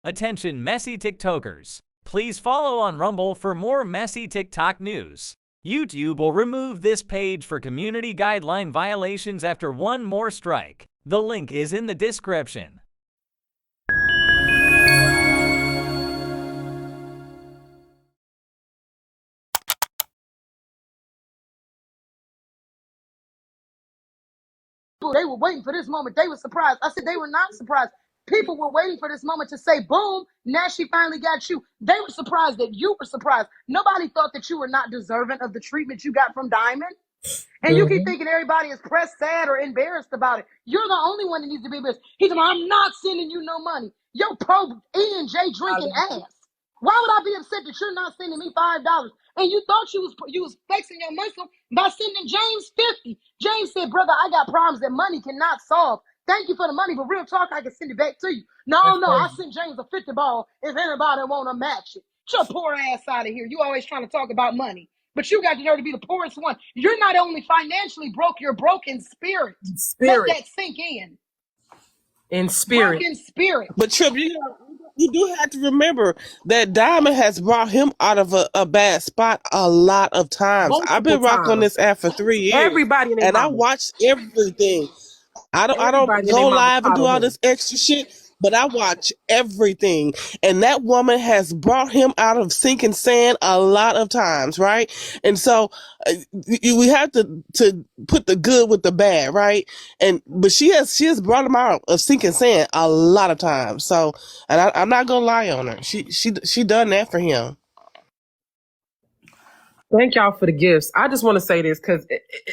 Attention messy TikTokers. Please follow on Rumble for more messy TikTok news. YouTube will remove this page for community guideline violations after one more strike. The link is in the description. They were waiting for this moment. They were surprised. I said they were not surprised. People were waiting for this moment to say, boom, now she finally got you. They were surprised that you were surprised. Nobody thought that you were not deserving of the treatment you got from Diamond. And you keep thinking everybody is pressed, sad, or embarrassed about it. You're the only one that needs to be embarrassed. He's like, I'm not sending you no money. Yo, pro E&J drinking ass. Why would I be upset that you're not sending me $5? And you thought you was flexing your muscle by sending James 50. James said, brother, I got problems that money cannot solve. Thank you for the money, but real talk, I can send it back to you. No, I sent James a 50 ball if anybody want to match it. Get your poor ass out of here. You always trying to talk about money. But you got the nerve to be the poorest one. You're not only financially broke, you're broke in spirit. Let that sink in. In spirit. Broke in spirit. But Trip, you do have to remember that Diamond has brought him out of a bad spot a lot of times. I've been rocking on this app for 3 years. Everybody in and I watched everything. I don't go live and do all this extra shit, but I watch everything. And that woman has brought him out of sinking sand a lot of times, right? And so we have to put the good with the bad, right? But she has brought him out of sinking sand a lot of times. So, and I'm not gonna lie on her. She done that for him. Thank y'all for the gifts. I just want to say this because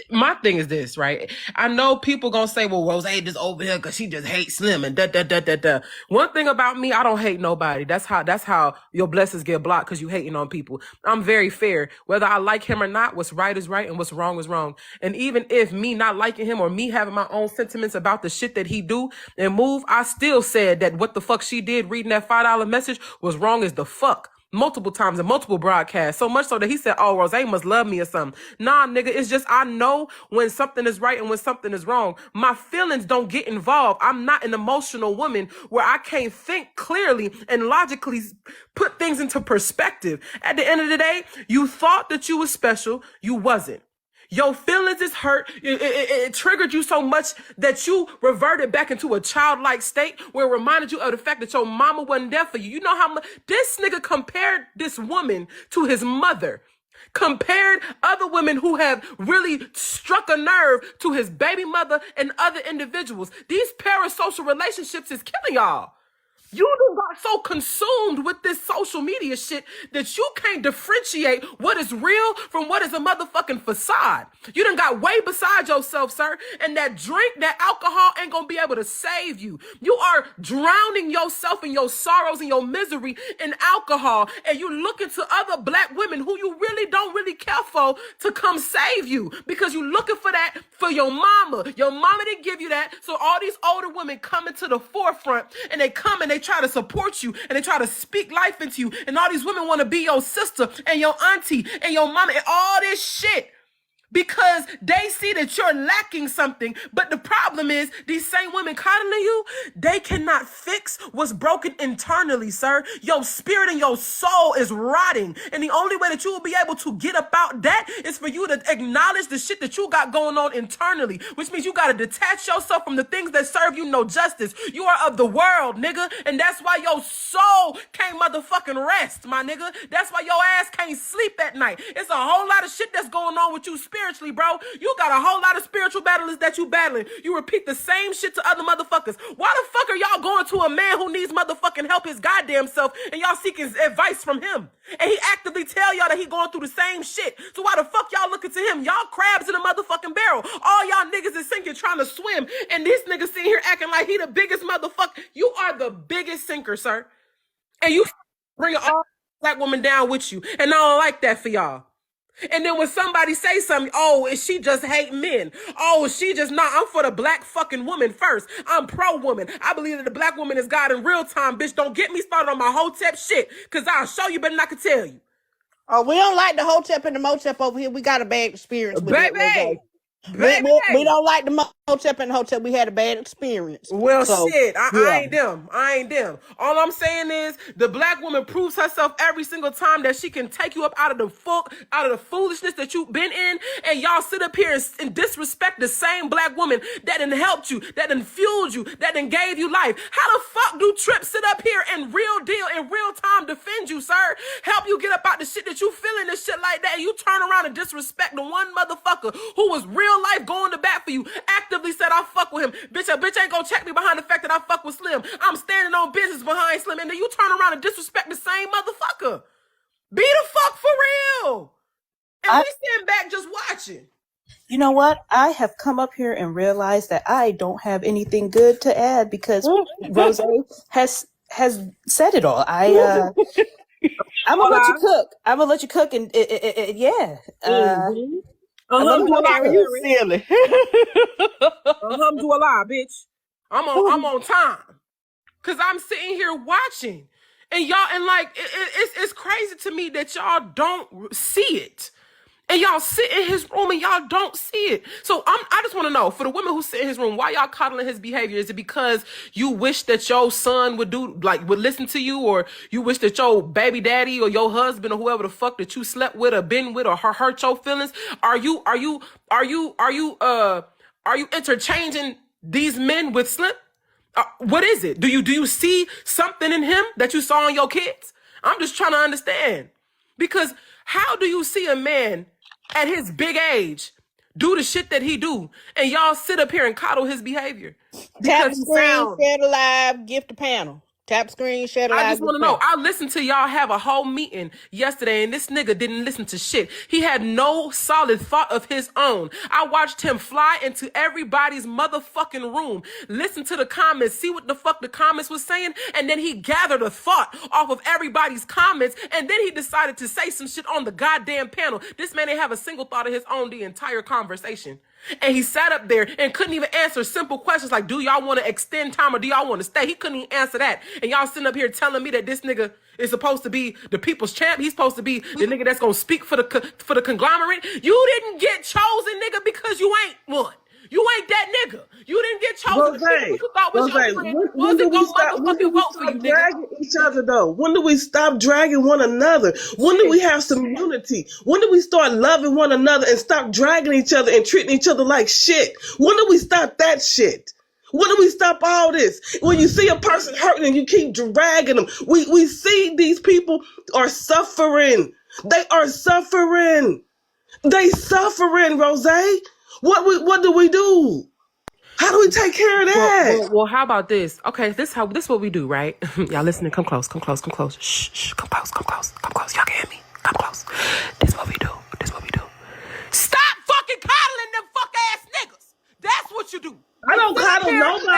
my thing is this, right? I know people gonna say, well, Rose just over here because she just hates Slim and da. One thing about me, I don't hate nobody. That's how your blessings get blocked because you hating on people. I'm very fair. Whether I like him or not, what's right is right and what's wrong is wrong. And even if me not liking him or me having my own sentiments about the shit that he do and move, I still said that what the fuck she did reading that $5 message was wrong as the fuck. Multiple times in multiple broadcasts. So much so that he said, oh, Rose must love me or something. Nah, nigga, it's just I know when something is right and when something is wrong. My feelings don't get involved. I'm not an emotional woman where I can't think clearly and logically put things into perspective. At the end of the day, you thought that you was special. You wasn't. Your feelings is hurt. It triggered you so much that you reverted back into a childlike state where it reminded you of the fact that your mama wasn't there for you. You know how much this nigga compared this woman to his mother, compared other women who have really struck a nerve to his baby mother and other individuals. These parasocial relationships is killing y'all. You done got so consumed with this social media shit that you can't differentiate what is real from what is a motherfucking facade. You done got way beside yourself, sir. And that drink, that alcohol ain't gonna be able to save you. You are drowning yourself in your sorrows and your misery in alcohol. And you looking to other black women who you really don't really care for to come save you. Because you looking for that for your mama. Your mama didn't give you that. So all these older women coming to the forefront and they come and they try to support you and they try to speak life into you, and all these women want to be your sister and your auntie and your mama and all this shit because they see that you're lacking something. But the problem is these same women coddling you, they cannot fix what's broken internally, sir. Your spirit and your soul is rotting. And the only way that you will be able to get about that is for you to acknowledge the shit that you got going on internally, which means you got to detach yourself from the things that serve you no justice. You are of the world, nigga. And that's why your soul can't motherfucking rest, my nigga. That's why your ass can't sleep at night. It's a whole lot of shit that's going on with you spiritually, bro. You got a whole lot of spiritual battles that you battling. You repeat the same shit to other motherfuckers. Why the fuck are y'all going to a man who needs motherfucking help his goddamn self and y'all seeking advice from him? And he actively tell y'all that he going through the same shit. So why the fuck y'all looking to him? Y'all crabs in a motherfucking barrel. All y'all niggas is sinking trying to swim. And this nigga sitting here acting like he the biggest motherfucker. You are the biggest sinker, sir. And you bring all black woman down with you. And I don't like that for y'all. And then when somebody say something, oh, is she just hate men? Oh, is she just not? I'm for the black fucking woman first. I'm pro-woman. I believe that the black woman is God in real time, bitch. Don't get me started on my hotep shit, because I'll show you better than I can tell you. Oh, we don't like the hotep and the motep over here. We got a bad experience with Baby, it. baby. We don't like the Hotep and Hotep, we had a bad experience. Well, So, shit, I yeah. ain't them. I ain't them. All I'm saying is the black woman proves herself every single time that she can take you up out of the foolishness that you've been in, and y'all sit up here and disrespect the same black woman that done helped you, that done fueled you, that done gave you life. How the fuck do Trips sit up here and real deal in real time defend you, sir? Help you get up out the shit that you feeling and shit like that, and you turn around and disrespect the one motherfucker who was real life going to bat for you, actively said I fuck with him. Bitch, a bitch ain't gonna check me behind the fact that I fuck with Slim. I'm standing on business behind Slim, and then you turn around and disrespect the same motherfucker. Be the fuck for real. And we stand back just watching. You know what? I have come up here and realized that I don't have anything good to add because Rose has said it all. I'm gonna let you cook. I'm gonna let you cook, and yeah. Are you silly? Alhamdulillah, bitch. I'm on time. Cause I'm sitting here watching. And y'all, and like, it's crazy to me that y'all don't see it. And y'all sit in his room and y'all don't see it. So I just want to know, for the women who sit in his room, why y'all coddling his behavior? Is it because you wish that your son would listen to you, or you wish that your baby daddy or your husband or whoever the fuck that you slept with or been with or hurt your feelings? Are you interchanging these men with Slim? What is it? Do you see something in him that you saw in your kids? I'm just trying to understand. Because how do you see a man at his big age do the shit that he do, and y'all sit up here and coddle his behavior? Tap screen, share the live, gift the panel. Tap screen, share the live. I just want to know. I listened to y'all have a whole meeting yesterday, and this nigga didn't listen to shit. He had no solid thought of his own. I watched him fly into everybody's motherfucking room, listen to the comments, see what the fuck the comments was saying, and then he gathered a thought off of everybody's comments, and then he decided to say some shit on the goddamn panel. This man didn't have a single thought of his own the entire conversation. And he sat up there and couldn't even answer simple questions like, do y'all want to extend time or do y'all want to stay? He couldn't even answer that. And y'all sitting up here telling me that this nigga is supposed to be the people's champ. He's supposed to be the nigga that's going to speak for the conglomerate. You didn't get chosen, nigga, because you ain't one. You ain't that nigga. You didn't get chosen. You thought was your friend. When do we stop dragging each other, though? When do we stop dragging one another? When do we have some unity? When do we start loving one another and stop dragging each other and treating each other like shit? When do we stop that shit? When do we stop all this? When you see a person hurting and you keep dragging them, we see these people are suffering. They are suffering. They suffering, Rose. What do we do? How do we take care of that? Well, how about this? Okay, this what we do, right? Y'all listening? Come close. Shh, come close. Y'all can hear me. Come close. This what we do. Stop fucking coddling them fuck ass niggas. That's what you do. I don't coddle nobody.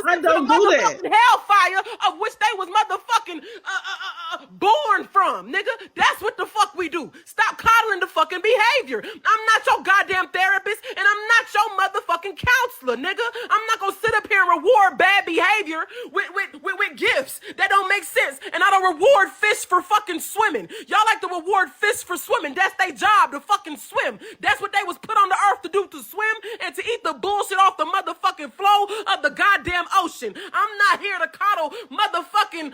I don't do that. Hellfire of which they was motherfucking born from, nigga. That's what the fuck we do. Stop coddling the fucking behavior. I'm not your goddamn therapist, and I'm not your motherfucking counselor, nigga. I'm not gonna sit up here and reward bad behavior with gifts that don't make sense, and I don't reward fish for fucking swimming. Y'all like to reward fish for swimming. That's their job, to fucking swim. That's what they was put on the earth to do, to swim and to eat the bullshit off the motherfucking flow of the goddamn ocean. I'm not here to coddle motherfucking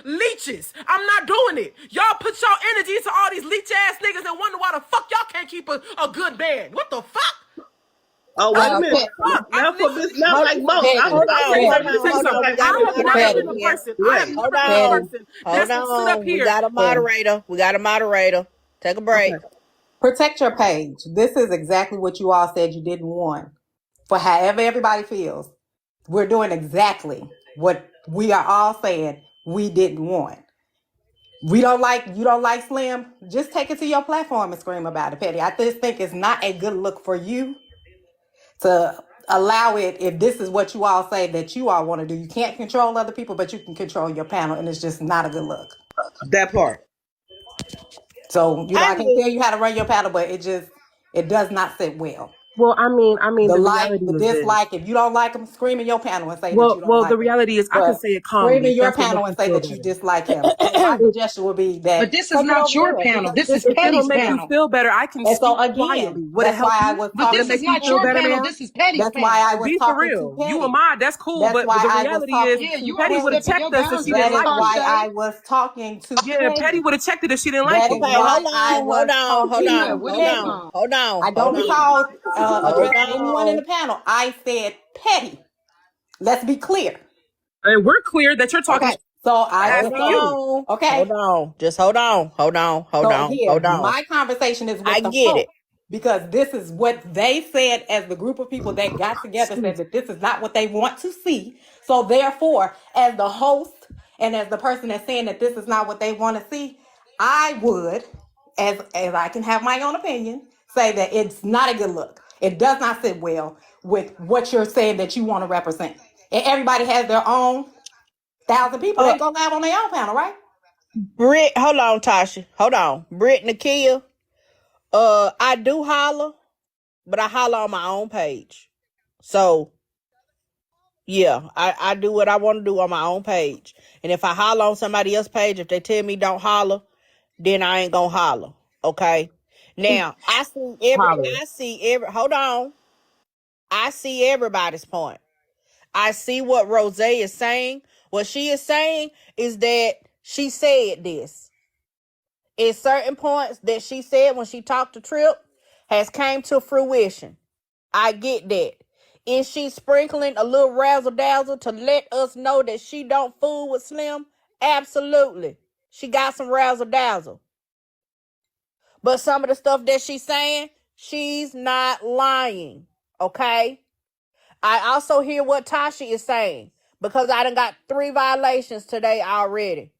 leeches. I'm not doing it. Y'all put y'all energy into all these leech ass niggas and wonder why the fuck y'all can't keep a good man. What the fuck? Oh, wait a minute. Not for this, not like most. Hold on. We got a moderator. Take a break. Okay. Protect your page. This is exactly what you all said you didn't want. For however everybody feels, we're doing exactly what we are all saying we didn't want. You don't like Slim? Just take it to your platform and scream about it, Petty. I just think it's not a good look for you to allow it if this is what you all say that you all want to do. You can't control other people, but you can control your panel, and it's just not a good look. That part. So, I can tell you how to run your panel, but it does not sit well. Well, I mean, The the like, reality the is this. dislike. If you don't like him, scream in your panel and say that you don't Well, the like him. reality is I can But say it scream calmly. in If your that's what panel makes and you say feel that you better. dislike him. And my suggestion would be But that this is take it not over your there panel. because This is If it'll Petty's make you panel. feel better, I can and so speak again, quietly. Would it that's help why I you? was But Would this it talking is make you not to feel your better, panel. ma'am? This is Petty's that's why panel. I was Be for talking to real. You and Petty. my, that's cool. That's But why the I was reality is, talking Yeah, to you Petty would have Petty. overstepping checked your us if she boundaries, didn't That is like it. why Tasha. I was talking to Yeah, Petty Petty. would have checked it if she didn't like That is it. Okay, why hold I on, was hold on, hold talking Yeah, on, to where hold did he Petty. on, come? hold on, I hold don't on, recall hold addressing anyone in on. the panel. I said Petty. Let's be clear. And we're clear that you're talking Okay. So I Hold just asking so you. on, hold okay. on, just hold on, hold on, hold So on, hold again, on. my conversation is I with the get host it. because this is what they said as the group of people that got together said Excuse that this is not what they want to see. So therefore, as the host and as the person that's saying that this is not what they want to see, I would, as I can have my own opinion, say that it's not a good look. It does not sit well with what you're saying that you want to represent. And everybody has their own 1,000 people. They Uh, can go live on their own panel, right? Britt, hold on, Tasha, hold on. Britt Nakia, I do holler, but I holler on my own page. So yeah, I do what I want to do on my own page. And if I holler on somebody else's page, if they tell me don't holler, then I ain't gonna holler. Okay. Now holler. I see every hold on. I see everybody's point. I see what Rose is saying. What she is saying is that she said this. In certain points that she said when she talked to Trip has came to fruition. I get that. Is she sprinkling a little razzle dazzle to let us know that she don't fool with Slim? Absolutely. She got some razzle dazzle. But some of the stuff that she's saying, she's not lying. Okay? I also hear what Tasha is saying because I done got 3 violations today already.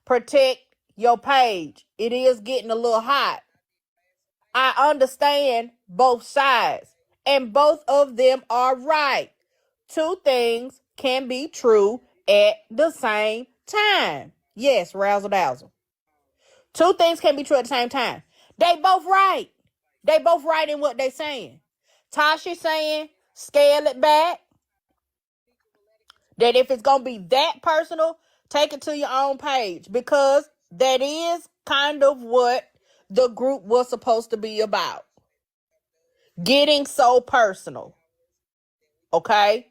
Protect your page. It is getting a little hot. I understand both sides, and both of them are right. 2 things can be true at the same time. Yes, razzle dazzle. 2 things can be true at the same time. They both right. They both right in what they saying. Tasha saying scale it back. That if it's gonna be that personal, take it to your own page because that is kind of what the group was supposed to be about. Getting so personal. Okay?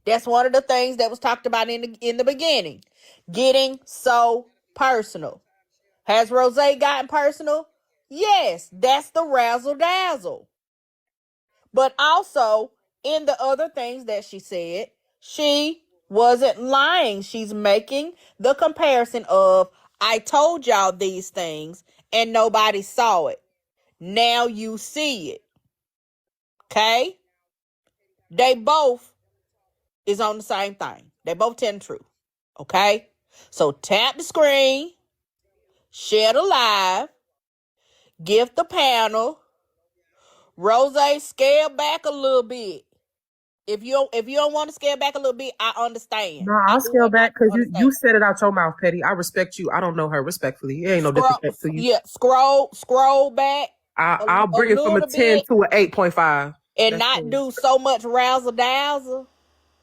That's one of the things that was talked about in the beginning. Getting so personal. Has Rose gotten personal? Yes, that's the razzle dazzle. But also, in the other things that she said, she wasn't lying. She's making the comparison of, I told y'all these things and nobody saw it. Now you see it. Okay? They both is on the same thing. They both telling the truth. Okay? So tap the screen, share the live, give the panel, Rose, scale back a little bit. If you don't want to scale back a little bit, I understand. No, I I'll do scale I back do because you understand. said it out your mouth, Petty. I respect you. I don't know her respectfully. It ain't no Scroll disrespect to you. yeah, scroll back I'll a bring it from a little 10 bit to an 8.5. and That's not cool. do so much razzle dazzle.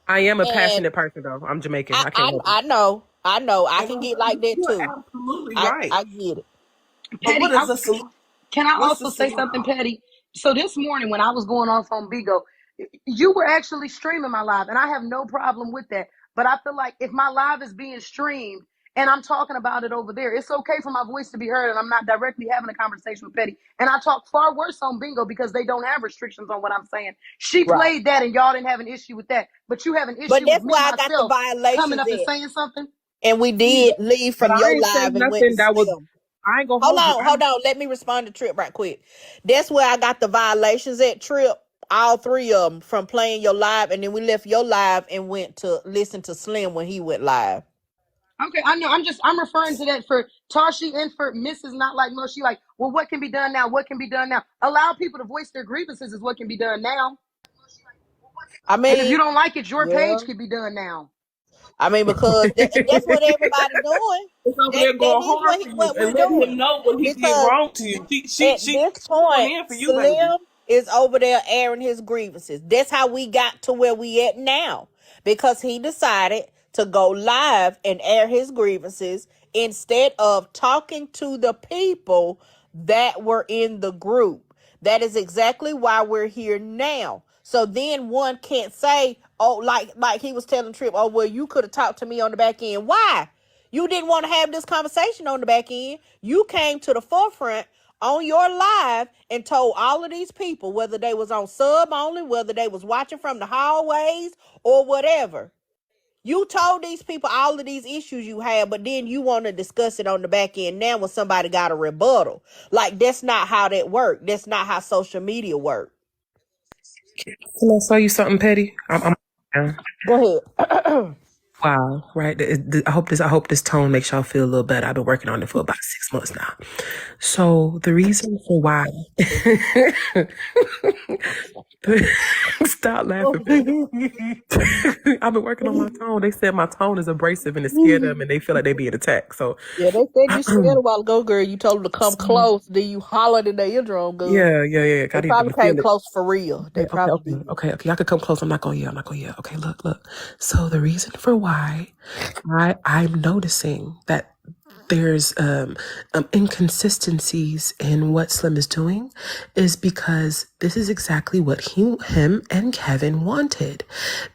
I am a And passionate person though. I'm Jamaican. I, I can't I help it. I know, I can And get like that you're too. absolutely I right. I get it. But Petty, can I what's the also say solution? something, Petty? So this morning when I was going off on Bigo, you were actually streaming my live, and I have no problem with that. But I feel like if my live is being streamed and I'm talking about it over there, it's okay for my voice to be heard, and I'm not directly having a conversation with Petty. And I talk far worse on Bingo because they don't have restrictions on what I'm saying. She Right. played that, and y'all didn't have an issue with that, but you have an But issue with that's me why I got the myself coming violations up and in. saying something. And we did leave But from I your ain't say live and went to nothing that was. Slim. I ain't gonna Hold hold you. on, hold on. Let me respond to Trip right quick. That's where I got the violations at, Trip. All 3 of them from playing your live, and then we left your live and went to listen to Slim when he went live. Okay, I know. I'm referring to that for Tashi and for Mrs. Not Like Mo. She like, well, what can be done now? What can be done now? Allow people to voice their grievances is what can be done now. I And if you mean, don't like it, your yeah. page can be done now. I mean, because that's what everybody doing. It's over That there that going is hard for you what and we're letting doing. him know what he did Because wrong to you. at She this going point, in for you, baby. is over there airing his grievances. That's how we got to where we at now. Because he decided to go live and air his grievances instead of talking to the people that were in the group. That is exactly why we're here now. So then one can't say, oh, like he was telling Trip, oh, well, you could have talked to me on the back end. Why? You didn't want to have this conversation on the back end. You came to the forefront on your live and told all of these people, whether they was on sub only, whether they was watching from the hallways or whatever. You told these people all of these issues you had, but then you want to discuss it on the back end now when somebody got a rebuttal. Like, that's not how that worked. That's not how social media work. Can I tell you something, Petty? Go ahead. Wow, right. I hope this tone makes y'all feel a little better. I've been working on it for about 6 months now. So the reason for why stop laughing. I've been working on my tone. They said my tone is abrasive and it scared them and they feel like they being attacked. So yeah, they said you scared a while ago, girl. You told them to come close, then you hollered in their eardrum, girl. Yeah. They probably came close for real. They probably did. Okay. Y'all could come close. I'm not gonna yell. Okay, look. So the reason for why I'm noticing that there's inconsistencies in what Slim is doing is because this is exactly what him and Kevin wanted.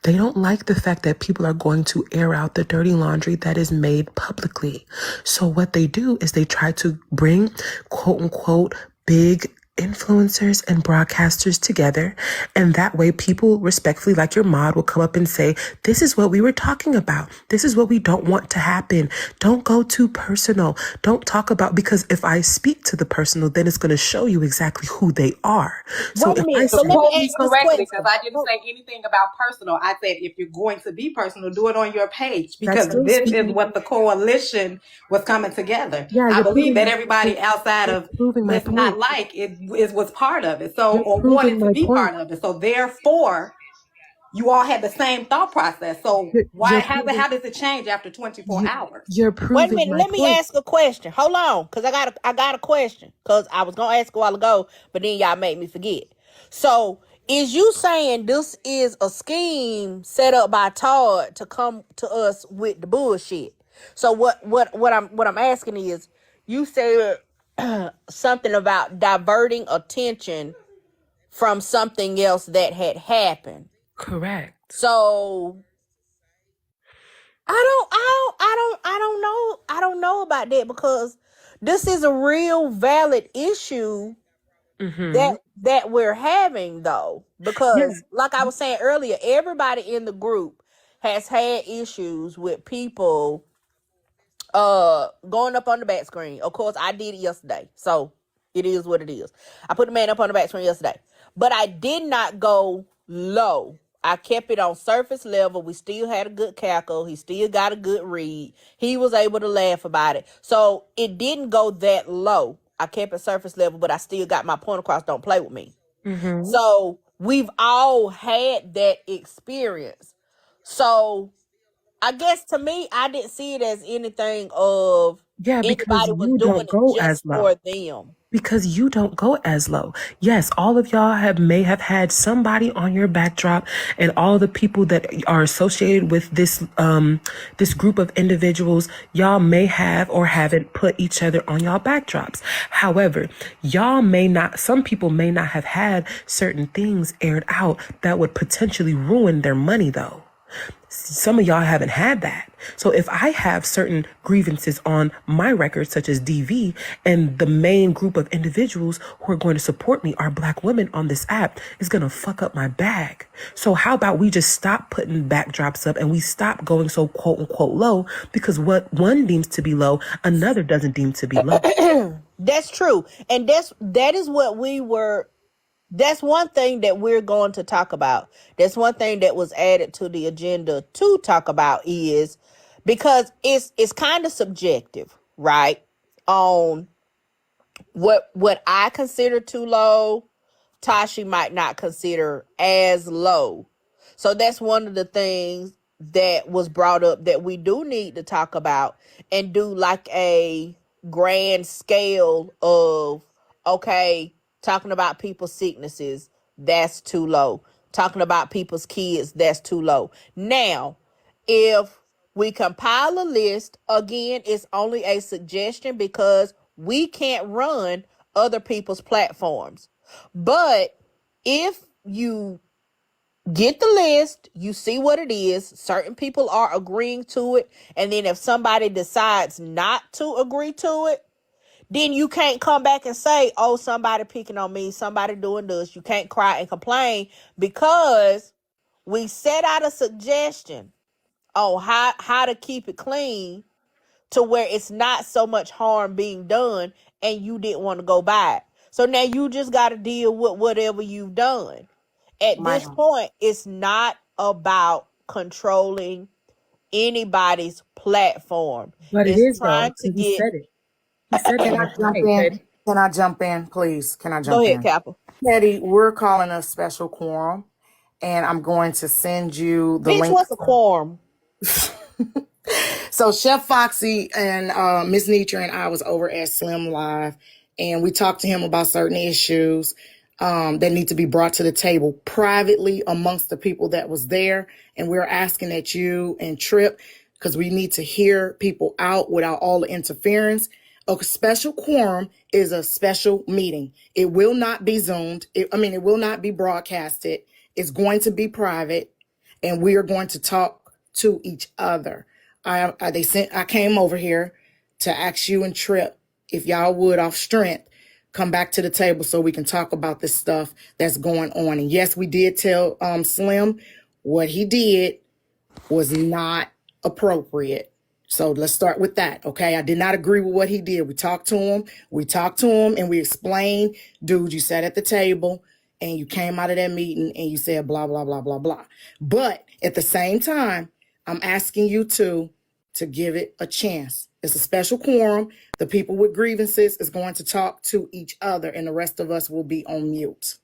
They don't like the fact that people are going to air out the dirty laundry that is made publicly. So what they do is they try to bring quote unquote big influencers and broadcasters together, and that way people respectfully, like your mod, will come up and say, this is what we were talking about, this is what we don't want to happen, don't go too personal, don't talk about, because if I speak to the personal, then it's going to show you exactly who they are. So let me ask Quote me this correctly, question. because I didn't say anything about personal. I said if you're going to be personal, do it on your page, because this is what the coalition was coming together. I believe that everybody outside of Let's Not Like it was part of it, so or wanted to be part of it. So therefore, you all had the same thought process. So how does it change after 24 hours? You're proving. Wait a minute, let me ask a question. Hold on, because I got a question. Because I was gonna ask a while ago, but then y'all made me forget. So is you saying this is a scheme set up by Todd to come to us with the bullshit? So what I'm asking is, you said something about diverting attention from something else that had happened. Correct. So I don't know about that, because this is a real valid issue that we're having, though, because like I was saying earlier, everybody in the group has had issues with people going up on the back screen. Of course, I did it yesterday, so it is what it is. I put the man up on the back screen yesterday, but I did not go low. I kept it on surface level. We still had a good cackle. He still got a good read. He was able to laugh about it. So it didn't go that low. I kept it surface level, but I still got my point across. Don't play with me. So we've all had that experience. So I guess to me, I didn't see it as anything of anybody was doing it just for them. Because you don't go as low. Yes, all of y'all may have had somebody on your backdrop, and all the people that are associated with this this group of individuals, y'all may have or haven't put each other on y'all backdrops. However, some people may not have had certain things aired out that would potentially ruin their money, though. Some of y'all haven't had that. So if I have certain grievances on my record, such as DV, and the main group of individuals who are going to support me are Black women on this app, is going to fuck up my bag. So how about we just stop putting backdrops up and we stop going so quote unquote low, because what one deems to be low, another doesn't deem to be low. That's true. And that is what that's one thing that we're going to talk about. That's one thing that was added to the agenda to talk about, is because it's kind of subjective, right? On what I consider too low, Tashi might not consider as low. So that's one of the things that was brought up that we do need to talk about and do like a grand scale of, okay, Talking about people's sicknesses, that's too low. Talking about people's kids, that's too low. Now, if we compile a list, again, it's only a suggestion because we can't run other people's platforms. But if you get the list, you see what it is, certain people are agreeing to it, and then if somebody decides not to agree to it, then you can't come back and say, oh, somebody picking on me, somebody doing this. You can't cry and complain because we set out a suggestion on how to keep it clean to where it's not so much harm being done and you didn't want to go by it. So now you just got to deal with whatever you've done. At this point, it's not about controlling anybody's platform. But it It's is though, trying to because he get... said it. He said it Can I last jump night, in? Petty. Can I jump in, please? Can I Go jump ahead, in? Kappa. Petty, we're calling a special quorum, and I'm going to send you the Bitch, link. what's a quorum? So Chef Foxy and Miss Nitra and I was over at Slim Live, and we talked to him about certain issues that need to be brought to the table privately amongst the people that was there. And we're asking that you and Trip, because we need to hear people out without all the interference. A special quorum is a special meeting. It will not be Zoomed. It will not be broadcasted. It's going to be private, and we are going to talk to each other. I came over here to ask you and Trip if y'all would, off strength, come back to the table so we can talk about this stuff that's going on. And yes, we did tell Slim what he did was not appropriate. So let's start with that, okay? I did not agree with what he did. We talked to him and we explained, dude, you sat at the table and you came out of that meeting and you said blah, blah, blah, blah, blah. But at the same time, I'm asking you to give it a chance. It's a special quorum. The people with grievances is going to talk to each other, and the rest of us will be on mute.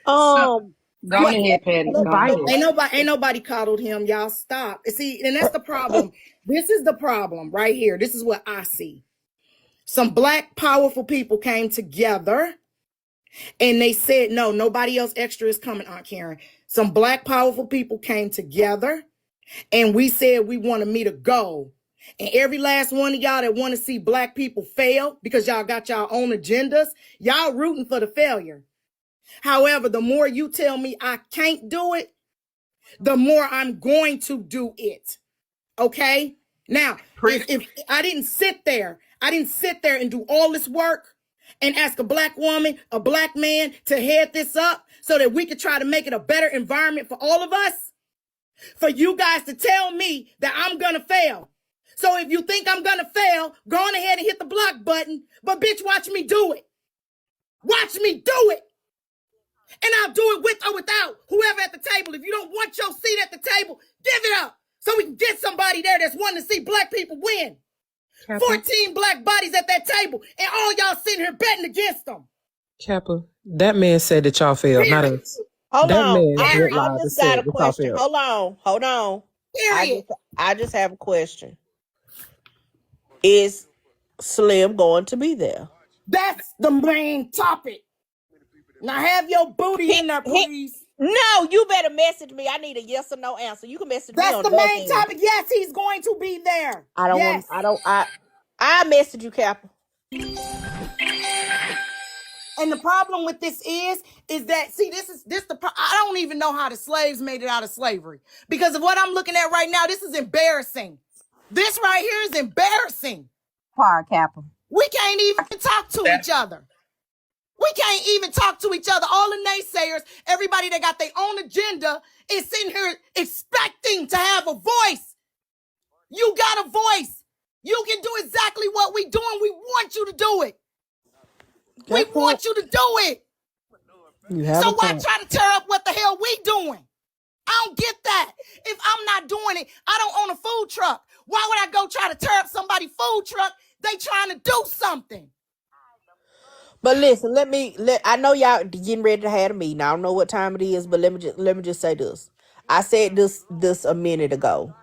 Go ahead, Petty. Ain't nobody coddled him. Y'all stop. See, and that's the problem. This is the problem right here. This is what I see. Some Black powerful people came together and they said, no, nobody else extra is coming, Aunt Karen. Some Black powerful people came together and we said we want to meet a goal. And every last one of y'all that want to see Black people fail because y'all got y'all own agendas, y'all rooting for the failure. However, the more you tell me I can't do it, the more I'm going to do it. Okay? Now, if I didn't sit there and do all this work and ask a Black woman, a Black man to head this up so that we could try to make it a better environment for all of us, for you guys to tell me that I'm going to fail. So if you think I'm going to fail, go on ahead and hit the block button, but bitch, watch me do it. Watch me do it. And I'll do it with or without whoever at the table. If you don't want your seat at the table, give it up so we can get somebody there that's wanting to see Black people win. Kappa. 14 Black bodies at that table, and all y'all sitting here betting against them. Kappa, that man said that y'all failed, not us. Hold that on. Man I just got a question. Hold on. Period. I just have a question. Is Slim going to be there? That's the main topic. Now have your booty in there, please. No, you better message me. I need a yes or no answer. You can message me on the main topic. Yes, he's going to be there. I message you, Kappa. And the problem with this is that, see, I don't even know how the slaves made it out of slavery. Because of what I'm looking at right now, this is embarrassing. This right here is embarrassing. Par Kappa. We can't even talk to each other. We can't even talk to each other. All the naysayers, everybody that got their own agenda is sitting here expecting to have a voice. You got a voice. You can do exactly what we doing. We want you to do it. We want you to do it. So why try to tear up what the hell we doing? I don't get that. If I'm not doing it, I don't own a food truck. Why would I go try to tear up somebody's food truck? They trying to do something. But listen, I know y'all getting ready to have a meeting. I don't know what time it is, but let me just say this. I said this a minute ago.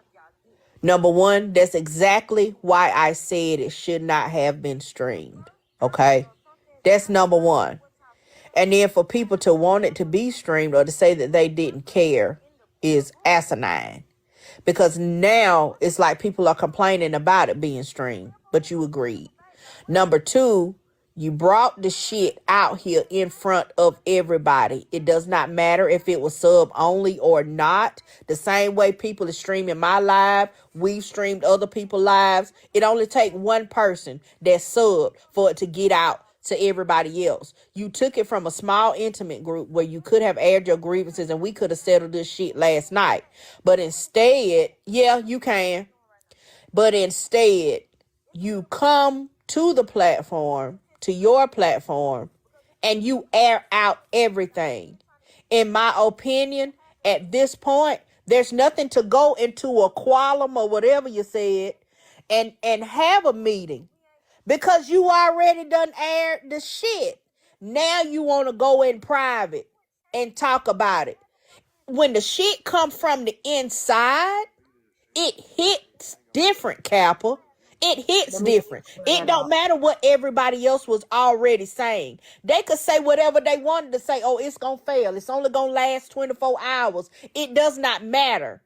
Number one, that's exactly why I said it should not have been streamed. Okay? That's number one. And then for people to want it to be streamed or to say that they didn't care is asinine. Because now it's like people are complaining about it being streamed, but you agreed. Number two, you brought the shit out here in front of everybody. It does not matter if it was sub only or not. The same way people are streaming my live, we've streamed other people's lives. It only takes one person that's subbed for it to get out to everybody else. You took it from a small intimate group where you could have aired your grievances and we could have settled this shit last night. But instead, yeah, you can. But instead, you come to the platform, to your platform, and you air out everything. In my opinion, at this point, there's nothing to go into a qualm or whatever you said and have a meeting because you already done aired the shit. Now you want to go in private and talk about it. When the shit comes from the inside, it hits different, Kappa. It hits different. It don't matter what everybody else was already saying. They could say whatever they wanted to say. Oh, it's going to fail. It's only going to last 24 hours. It does not matter.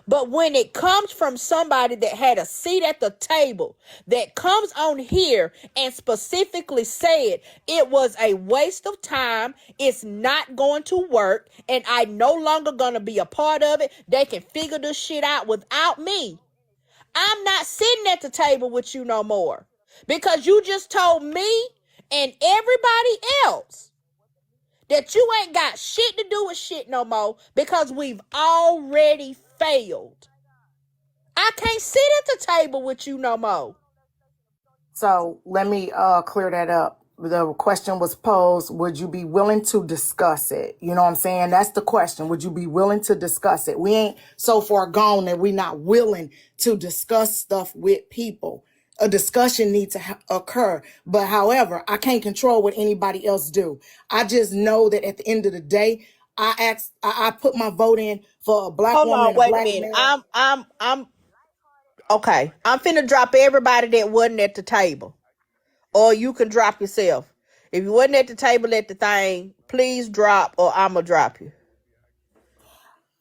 But when it comes from somebody that had a seat at the table, that comes on here and specifically said it was a waste of time, it's not going to work, and I no longer going to be a part of it, they can figure this shit out without me. I'm not sitting at the table with you no more because you just told me and everybody else that you ain't got shit to do with shit no more because we've already failed. I can't sit at the table with you no more. So let me clear that up. The question was posed, would you be willing to discuss it? You know what I'm saying? That's the question. Would you be willing to discuss it? We ain't so far gone that we're not willing to discuss stuff with people. A discussion needs to occur. But however, I can't control what anybody else do. I just know that at the end of the day, I put my vote in for a black Hold woman on, and a wait a black minute. man. I'm okay. I'm finna drop everybody that wasn't at the table. Or you can drop yourself. If you wasn't at the table at the thing, please drop or I'ma drop you.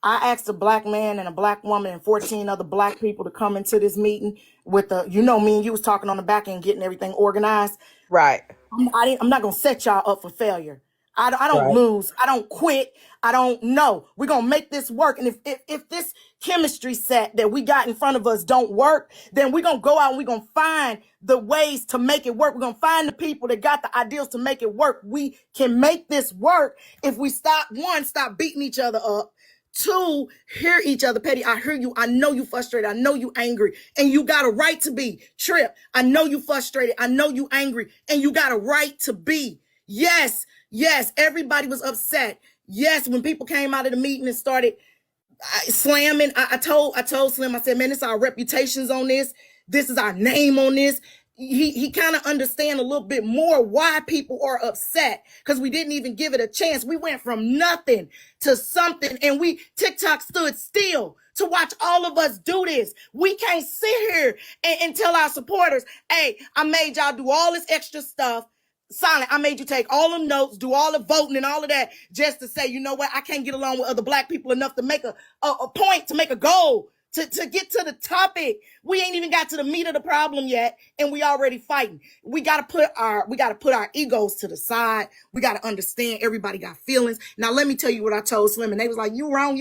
I asked a black man and a black woman and 14 other black people to come into this meeting with me and you was talking on the back end, getting everything organized. Right. I'm not going to set y'all up for failure. I don't Right. lose. I don't quit. I don't know. We're going to make this work. And if this chemistry set that we got in front of us don't work, then we're going to go out and we're going to find the ways to make it work. We're going to find the people that got the ideals to make it work. We can make this work if we stop beating each other up. Two, hear each other. Petty, I hear you. I know you frustrated. I know you angry. And you got a right to be. Trip, I know you frustrated. I know you angry. And you got a right to be. Yes, everybody was upset. Yes, when people came out of the meeting and started slamming, I told Slim, I said, man, this is our reputations on this. This is our name on this. He kind of understand a little bit more why people are upset because we didn't even give it a chance. We went from nothing to something, and TikTok stood still to watch all of us do this. We can't sit here and tell our supporters, hey, I made y'all do all this extra stuff. Silent, I made you take all the notes, do all the voting and all of that just to say, you know what, I can't get along with other black people enough to make a point, to make a goal, to get to the topic. We ain't even got to the meat of the problem yet, and we already fighting. We gotta put our egos to the side. We gotta understand everybody got feelings. Now let me tell you what I told Slim, and they was like, you wrong.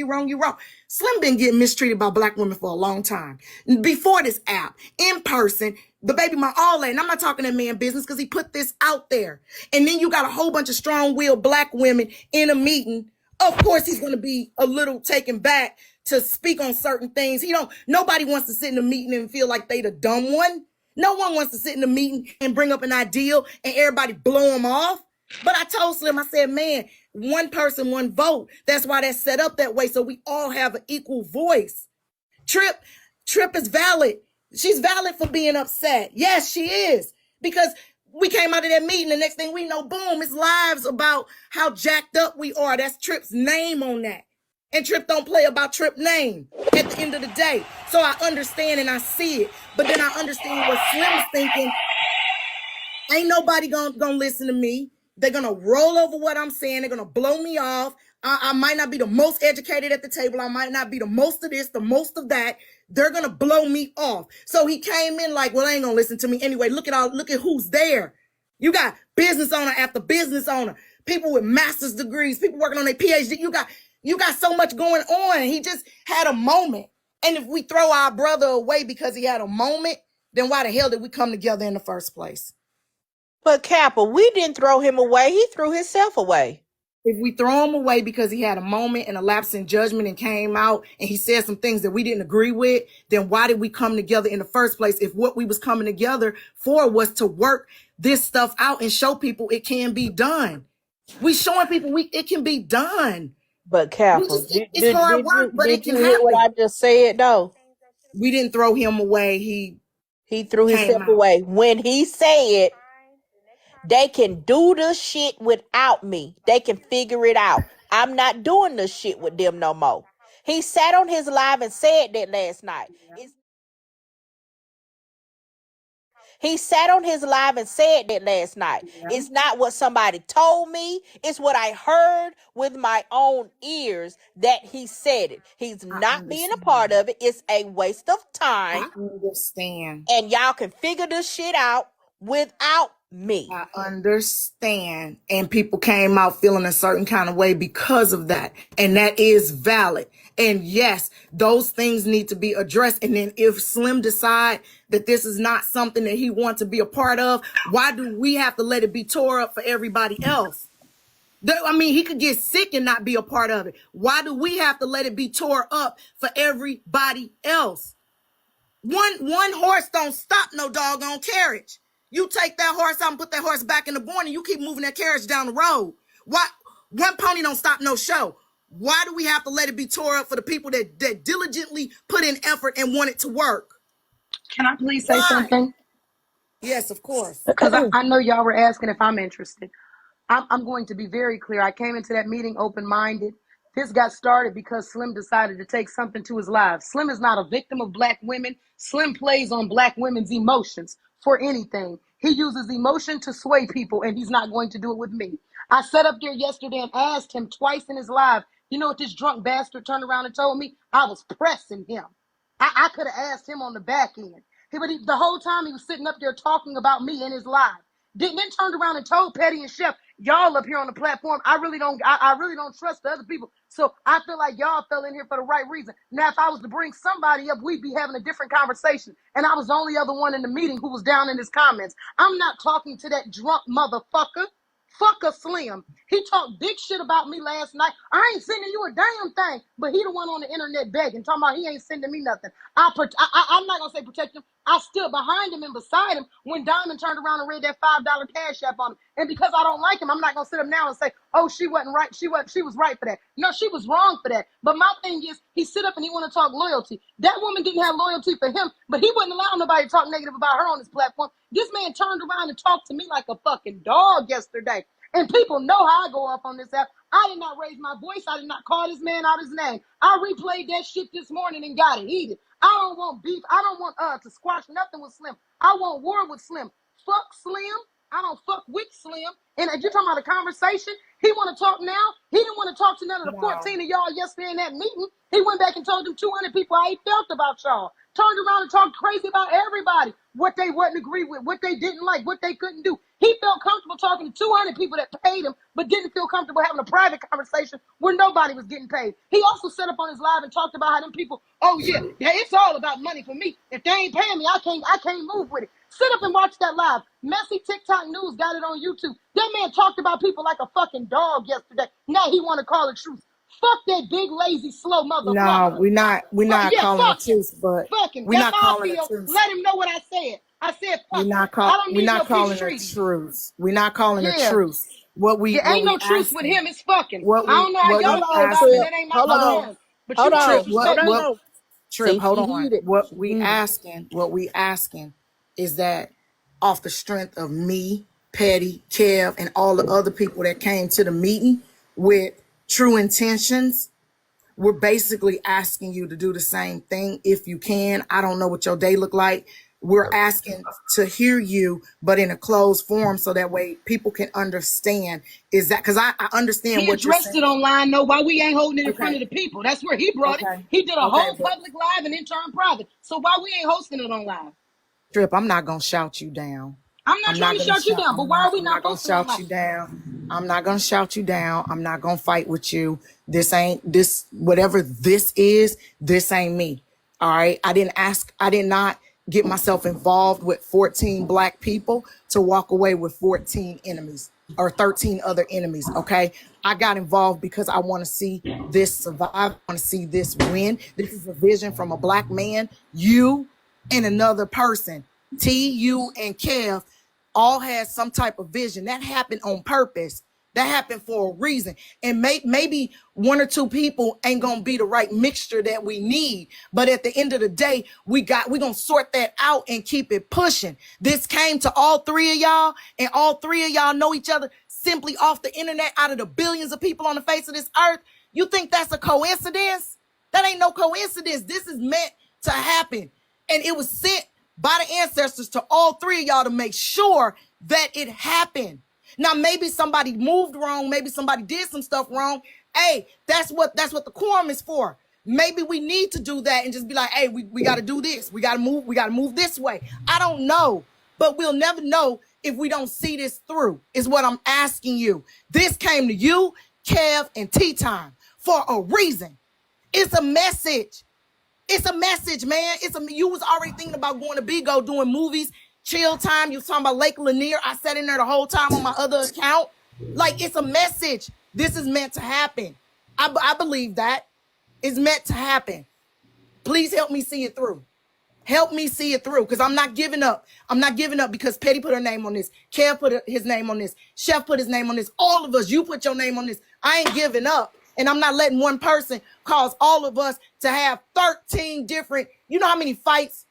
Slim been getting mistreated by black women for a long time. Before this app, in person, the baby mom, all that. And I'm not talking that man business because he put this out there. And then you got a whole bunch of strong-willed black women in a meeting. Of course, he's going to be a little taken back to speak on certain things. Nobody wants to sit in a meeting and feel like they the dumb one. No one wants to sit in a meeting and bring up an ideal and everybody blow them off. But I told Slim, I said, man, one person, one vote. That's why that's set up that way. So we all have an equal voice. Trip is valid. She's valid for being upset. Yes, she is. Because we came out of that meeting, the next thing we know, boom, it's lives about how jacked up we are. That's Trip's name on that. And Trip don't play about Trip name at the end of the day. So I understand and I see it. But then I understand what Slim's thinking. Ain't nobody gonna listen to me. They're going to roll over what I'm saying. They're going to blow me off. I might not be the most educated at the table. I might not be the most of this, the most of that. They're going to blow me off. So he came in like, well, they ain't going to listen to me anyway. Look at who's there. You got business owner after business owner, people with master's degrees, people working on their PhD. You got so much going on. He just had a moment. And if we throw our brother away because he had a moment, then why the hell did we come together in the first place? But Kappa, we didn't throw him away. He threw himself away. If we throw him away because he had a moment and a lapse in judgment and came out and he said some things that we didn't agree with, then why did we come together in the first place if what we was coming together for was to work this stuff out and show people it can be done? We showing people it can be done. But Kappa, it's hard work, but it can happen. Did you hear what I just said though? We didn't throw him away. He threw himself away when he said they can do this shit without me. They can figure it out. I'm not doing this shit with them no more. He sat on his live and said that last night. He sat on his live and said that last night. Yeah. It's not what somebody told me. It's what I heard with my own ears that he said it. He's not being a part of it. It's a waste of time. I understand. And y'all can figure this shit out without me. I understand. And people came out feeling a certain kind of way because of that. And that is valid. And yes, those things need to be addressed. And then if Slim decide that this is not something that he wants to be a part of, why do we have to let it be tore up for everybody else? I mean, he could get sick and not be a part of it. Why do we have to let it be tore up for everybody else? One horse don't stop no doggone carriage. You take that horse out and put that horse back in the barn and you keep moving that carriage down the road. Why? One pony don't stop no show. Why do we have to let it be tore up for the people that diligently put in effort and want it to work? Can I please say something? Yes, of course. Because I know y'all were asking if I'm interested. I'm going to be very clear. I came into that meeting open-minded. This got started because Slim decided to take something to his life. Slim is not a victim of black women. Slim plays on black women's emotions for anything. He uses emotion to sway people, and he's not going to do it with me. I sat up there yesterday and asked him twice in his live, you know what this drunk bastard turned around and told me? I was pressing him. I could have asked him on the back end. The whole time he was sitting up there talking about me in his live. Then turned around and told Petty and Chef, y'all up here on the platform, I really don't trust the other people. So I feel like y'all fell in here for the right reason. Now, if I was to bring somebody up, we'd be having a different conversation. And I was the only other one in the meeting who was down in his comments. I'm not talking to that drunk motherfucker. Fuck a Slim. He talked big shit about me last night. I ain't sending you a damn thing. But he the one on the internet begging, talking about he ain't sending me nothing. I'm not going to say protect him. I stood behind him and beside him when Diamond turned around and read that $5 cash app on him. And because I don't like him, I'm not going to sit up now and say, oh, she wasn't right. She was right for that. No, she was wrong for that. But my thing is, he sit up and he want to talk loyalty. That woman didn't have loyalty for him, but he wouldn't allow nobody to talk negative about her on his platform. This man turned around and talked to me like a fucking dog yesterday. And people know how I go off on this app. I did not raise my voice. I did not call this man out his name. I replayed that shit this morning and got it heated. I don't want beef. I don't want to squash nothing with Slim. I want war with Slim. Fuck Slim. I don't fuck with Slim. And if you're talking about a conversation, he want to talk now. He didn't want to talk to none of the 14 of y'all yesterday in that meeting. He went back and told them 200 people how he felt about y'all. Turned around and talked crazy about everybody. What they wouldn't agree with, what they didn't like, what they couldn't do. He felt comfortable talking to 200 people that paid him, but didn't feel comfortable having a private conversation where nobody was getting paid. He also set up on his live and talked about how them people, oh yeah, it's all about money for me. If they ain't paying me, I can't move with it. Sit up and watch that live. Messy TikTok News got it on YouTube. That man talked about people like a fucking dog yesterday. Now he want to call it truth. Fuck that big, lazy, slow motherfucker. No, we're not calling it truth, but we're not calling it truth. Let him know what I said. I said, fuck we're not calling it truth. We're not calling it truth. Ain't no truth with him. It's fucking. I don't know how y'all feel about it. That ain't my problem. But hold on. What we asking is that off the strength of me, Petty, Kev, and all the other people that came to the meeting with true intentions, we're basically asking you to do the same thing if you can. I don't know what your day look like. we're asking to hear you, but in a closed form, so that way people can understand. Is that because I understand He what you're addressed saying? it online, though. Why we ain't holding it in front Okay. of the people? That's where he brought it. Okay. He did a Okay. whole But public live and in turn private. So why we ain't hosting it on live? Trip, I'm not gonna shout you down. I'm not trying to shout you down, but why are we I'm not not gonna posting on shout live? you down. I'm not gonna shout you down. I'm not gonna fight with you. This ain't this whatever this is, this ain't me. All right. I did not get myself involved with 14 black people to walk away with 14 enemies or 13 other enemies. Okay. I got involved because I want to see this survive. I want to see this win. This is a vision from a black man, you and another person. T, you, and Kev all had some type of vision that happened on purpose. That happened for a reason. And maybe one or two people ain't gonna be the right mixture that we need. But at the end of the day, we gonna sort that out and keep it pushing. This came to all three of y'all, and all three of y'all know each other simply off the internet out of the billions of people on the face of this earth. You think that's a coincidence? That ain't no coincidence. This is meant to happen. And it was sent by the ancestors to all three of y'all to make sure that it happened. Now, maybe somebody moved wrong. Maybe somebody did some stuff wrong. Hey, that's what the quorum is for. Maybe we need to do that and just be like, hey, we got to do this. We got to move this way. I don't know, but we'll never know if we don't see this through, is what I'm asking you. This came to you, Kev, and Tea Time for a reason. It's a message. It's a message, man. You was already thinking about going to Bigo, doing movies, chill time. You was talking about Lake Lanier. I sat in there the whole time on my other account. Like, it's a message. This is meant to happen. I believe that. It's meant to happen. Please help me see it through. Help me see it through, because I'm not giving up. I'm not giving up because Petty put her name on this. Kev put his name on this. Chef put his name on this. All of us, you put your name on this. I ain't giving up. And I'm not letting one person cause all of us to have 13 different, you know how many fights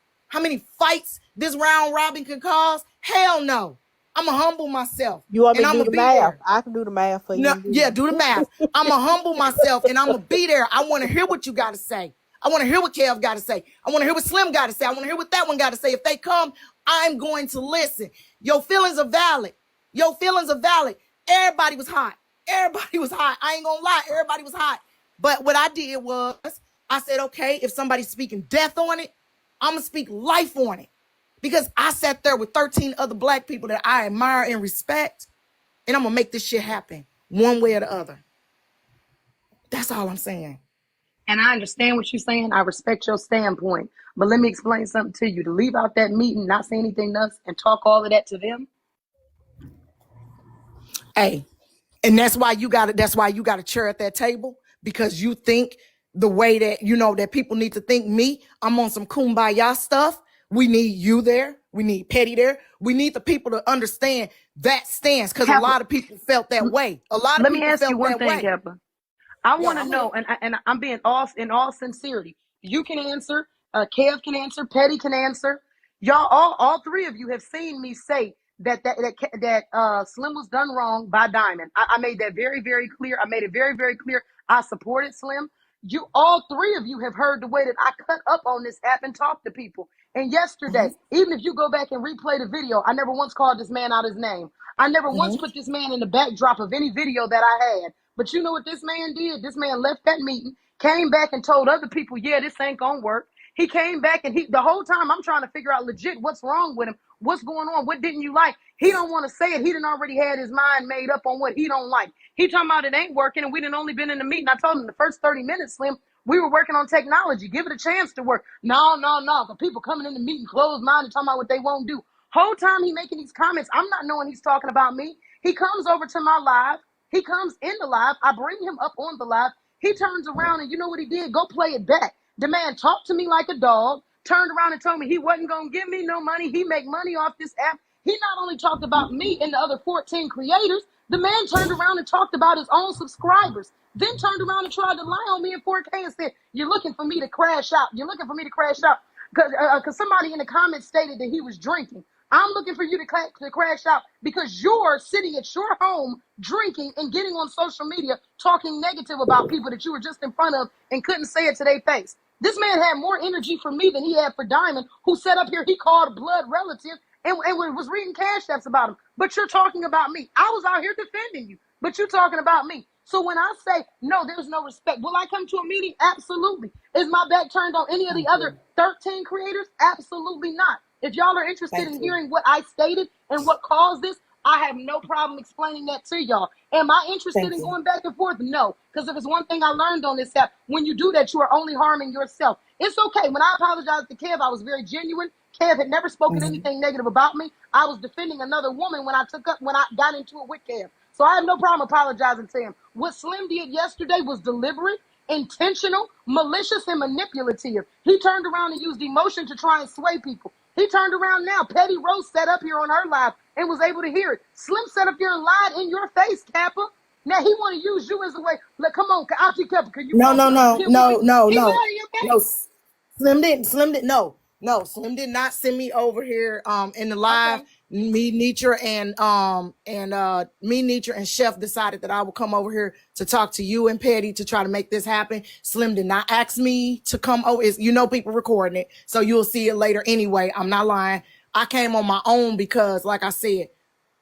this round robin can cause? Hell no. I'm going to humble myself. You want me and to I'm do going the to be math? there. I can do the math for you. No, yeah, do the math. I'm going to humble myself and I'm going to be there. I want to hear what you got to say. I want to hear what Kev got to say. I want to hear what Slim got to say. I want to hear what that one got to say. If they come, I'm going to listen. Your feelings are valid. Your feelings are valid. Everybody was hot. Everybody was hot. I ain't going to lie. Everybody was hot. But what I did was I said, okay, if somebody's speaking death on it, I'm going to speak life on it. Because I sat there with 13 other black people that I admire and respect, and I'm going to make this shit happen one way or the other. That's all I'm saying. And I understand what you're saying. I respect your standpoint. But let me explain something to you. To leave out that meeting, not say anything else, and talk all of that to them. Hey, and that's why you got a chair at that table, because you think the way that, that people need to think me. I'm on some kumbaya stuff. We need you there. We need Petty there. We need the people to understand that stance, because a lot of people felt that way. A lot of Let me people ask you felt one that thing, way. Kepler. I want Yeah, to know, and I'm being in all sincerity. You can answer. Kev can answer. Petty can answer. Y'all, all three of you have seen me say that Slim was done wrong by Diamond. I made that very, very clear. I made it very, very clear. I supported Slim. You, all three of you, have heard the way that I cut up on this app and talk to people. And yesterday, even if you go back and replay the video, I never once called this man out his name. I never once put this man in the backdrop of any video that I had. But you know what this man did? This man left that meeting, came back and told other people, yeah, this ain't gonna work. He came back and the whole time I'm trying to figure out legit what's wrong with him. What's going on? What didn't you like? He don't want to say it. He done already had his mind made up on what he don't like. He talking about it ain't working, and we done only been in the meeting. I told him the first 30 minutes, Slim, we were working on technology. Give it a chance to work. No. The people coming in the meeting closed minded talking about what they won't do. Whole time he making these comments, I'm not knowing he's talking about me. He comes over to my live. He comes in the live. I bring him up on the live. He turns around and you know what he did? Go play it back. The man talked to me like a dog, turned around and told me he wasn't going to give me no money. He make money off this app. He not only talked about me and the other 14 creators, the man turned around and talked about his own subscribers. Then turned around and tried to lie on me in 4K and said, you're looking for me to crash out. You're looking for me to crash out. Because somebody in the comments stated that he was drinking. I'm looking for you to crash out because you're sitting at your home drinking and getting on social media talking negative about people that you were just in front of and couldn't say it to their face. This man had more energy for me than he had for Diamond, who sat up here, he called a blood relative and was reading cash apps about him. But you're talking about me. I was out here defending you, but you're talking about me. So when I say, no, there's no respect, will I come to a meeting? Absolutely. Is my back turned on any of the other 13 creators? Absolutely not. If y'all are interested in hearing what I stated and what caused this, I have no problem explaining that to y'all. Am I interested in going back and forth? No. Because if it's one thing I learned on this app, when you do that, you are only harming yourself. It's okay. When I apologized to Kev, I was very genuine. Kev had never spoken anything negative about me. I was defending another woman when I got into it with Kev. So I have no problem apologizing to him. What Slim did yesterday was deliberate, intentional, malicious, and manipulative. He turned around and used emotion to try and sway people. He turned around now. PettyRo sat up here on her live and was able to hear it. Slim sat up here and lied in your face, Kappa. Now he want to use you as a way. Like, come on, Auntie Kappa, can you? No. Slim did not send me over here in the live. Okay. Me, Nitra, and Chef decided that I would come over here to talk to you and Petty to try to make this happen. Slim did not ask me to come over. People recording it, so you'll see it later anyway. I'm not lying. I came on my own because, like I said,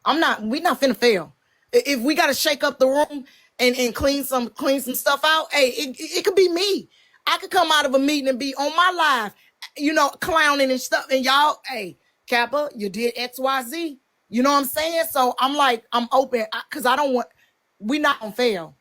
we're not finna fail. If we got to shake up the room and clean some stuff out, hey, it could be me. I could come out of a meeting and be on my live, clowning and stuff. And y'all, hey, Kappa, you did XYZ. You know what I'm saying? So I'm like, I'm open because we're not gonna fail.